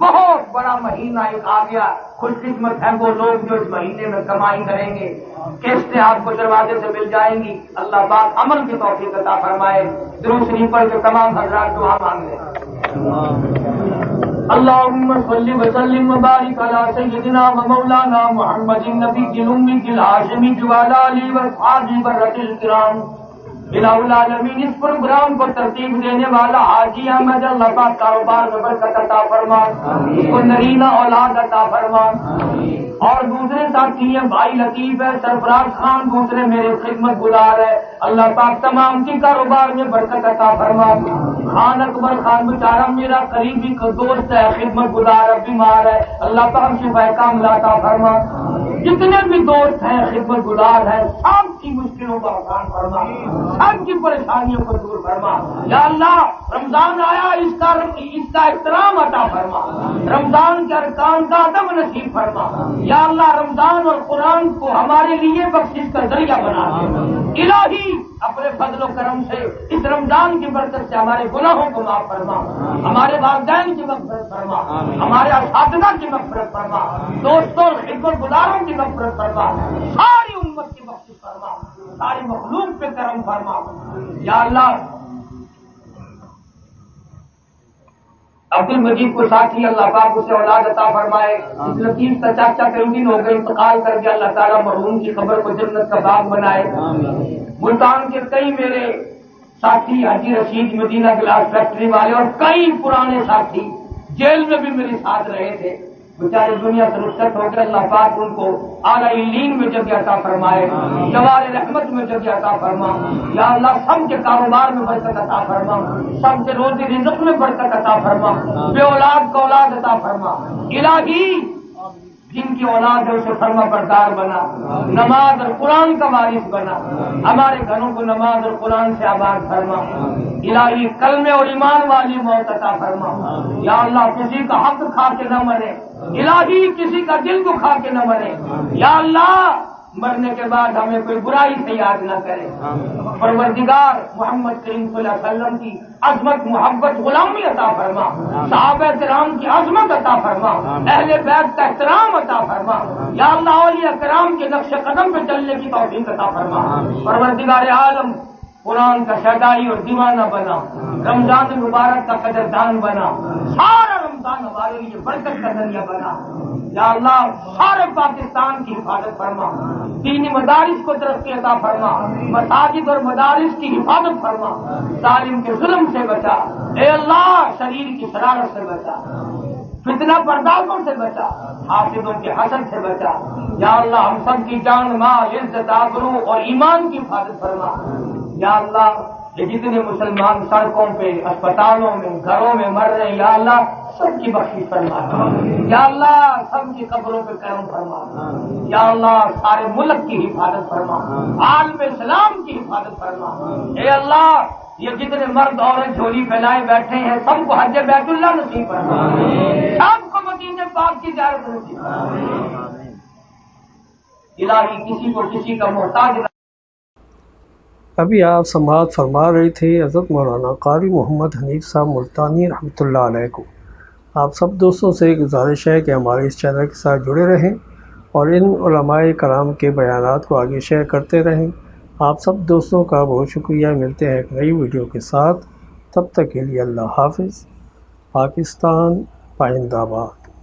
بہت بڑا مہینہ ایک آ گیا. خوش قسمت ہے وہ لوگ جو اس مہینے میں کمائی کریں گے. قسطیں آپ کو دروازے سے مل جائیں گی. اللہ پاک عمل کی توفیق عطا فرمائے. درود شریف پڑھ کے تمام حضرات دعا مانگ لیں. اللهم صل وسلم وبارك على سيدنا ومولانا محمد النبي الأمي الهاشمي وعلى آله وأصحابه برة الكرام. الہ العالمین اس پروگرام کو ترتیب دینے والا حاجی احمد اللہ پاک کاروبار میں برکت عطا فرما. اس کو نرینہ اولاد عطا فرما. اور دوسرے ساتھی ہیں بھائی لطیف ہے, سرفراز خان دوسرے میرے خدمت گزار ہے. اللہ پاک تمام کی کاروبار میں برکت عطا فرما. خان اکبر خان بیچارہ میرا قریبی دوست ہے, خدمت گزار ہے, بیمار ہے. اللہ پاک شفا کاملہ عطا فرما. جتنے بھی دوست ہیں خدمت گزار ہیں, سب کی مشکلوں کو آسان فرما, سب کی پریشانیوں کو دور فرما. یا اللہ رمضان آیا, اس کا احترام عطا فرما. رمضان کے ارکان کا ادب نصیب فرما. یا اللہ رمضان اور قرآن کو ہمارے لیے بخشش کا ذریعہ بنا دے. الہی اپنے فضل و کرم سے اس رمضان کی برکت سے ہمارے گناہوں کو معاف فرما. ہمارے والدین کی مغفرت فرما. ہمارے اساتذہ کی مغفرت فرما. دوستوں اور خدمت گزاروں کی مغفرت فرما. ساری امت کی بخشش فرما. ساری مخلوق پہ کرم فرما. یا اللہ عبد المجید کو ساتھی اللہ پاک اسے اولاد عطا فرمائے. اس لطیف کا چاچا کئی دن ہو گئے انتقال کر کے, اللہ تعالیٰ مرحوم کی قبر کو جنت کا باغ بنائے. ملتان کے کئی میرے ساتھی حاجی رشید مدینہ گلاس فیکٹری والے اور کئی پرانے ساتھی جیل میں بھی میرے ساتھ رہے تھے, بیچارے دنیا سے رخصت ہو گئے. اللہ پاک ان کو اعلیٰ علین میں جگہ عطا فرمائے, جوار رحمت میں جگہ عطا فرما. یا اللہ سب کے کاروبار میں برکت عطا فرما, سب کے روزی رزق میں برکت عطا فرما, بے اولاد کو اولاد عطا فرما. الہی جن کی اولاد ہے اسے فرما بردار بنا, نماز اور قرآن کا وارث بنا. ہمارے گھروں کو نماز اور قرآن سے آباد فرما. الہی کلمے اور ایمان والی موت عطا فرما. یا اللہ کسی کا حق کھا کے نہ مرے, الہی کسی کا دل دکھا کے نہ مرے. یا اللہ مرنے کے بعد ہمیں کوئی برائی سے یاد نہ کرے. پروردگار محمد کریم صلی اللہ علیہ وسلم کی عظمت محبت غلامی عطا فرما. صحابہ کرام کی عظمت عطا فرما. اہل بیت کا احترام عطا فرما. یا اللہ اولیاء کرام کے نقش قدم پہ چلنے کی توفیق عطا فرما. پروردگار عالم قرآن کا شیدائی اور دیوانہ بنا, رمضان مبارک کا قدردان بنا, سارا رمضان ہمارے لیے برکت کا ذریعہ بنا. یا اللہ سارے پاکستان کی حفاظت فرما, دینی مدارس کو ترقی عطا فرما, مساجد اور مدارس کی حفاظت فرما, ظالم کے ظلم سے بچا. اے اللہ شریر کی شرارت سے بچا, فتنہ پردازوں سے بچا, حاسدوں کے حسد سے بچا. یا اللہ ہم سب کی جان مال عزت آبرو اور ایمان کی حفاظت فرما. یا اللہ یہ جتنے مسلمان سڑکوں پہ اسپتالوں میں گھروں میں مر رہے ہیں, یا اللہ سب کی بخشش فرما. یا اللہ سب کی قبروں پہ کرم فرما. یا اللہ سارے ملک کی حفاظت فرما, عالم اسلام کی حفاظت فرما. اے اللہ یہ جتنے مرد عورت جھولی پھیلائے بیٹھے ہیں سب کو حج بیت اللہ نصیب فرما, سب کو مدینے پاک کی زیارت نصیب فرما. الہی کسی کو کسی کا محتاج.
ابھی آپ سماعت فرما رہے تھے حضرت مولانا قاری محمد حنیف صاحب ملتانی رحمۃ اللہ علیہ کو. آپ سب دوستوں سے گزارش ہے کہ ہمارے اس چینل کے ساتھ جڑے رہیں اور ان علماء کرام کے بیانات کو آگے شیئر کرتے رہیں. آپ سب دوستوں کا بہت شکریہ. ملتے ہیں ایک نئی ویڈیو کے ساتھ, تب تک کے لیے اللہ حافظ. پاکستان پائندہ باد.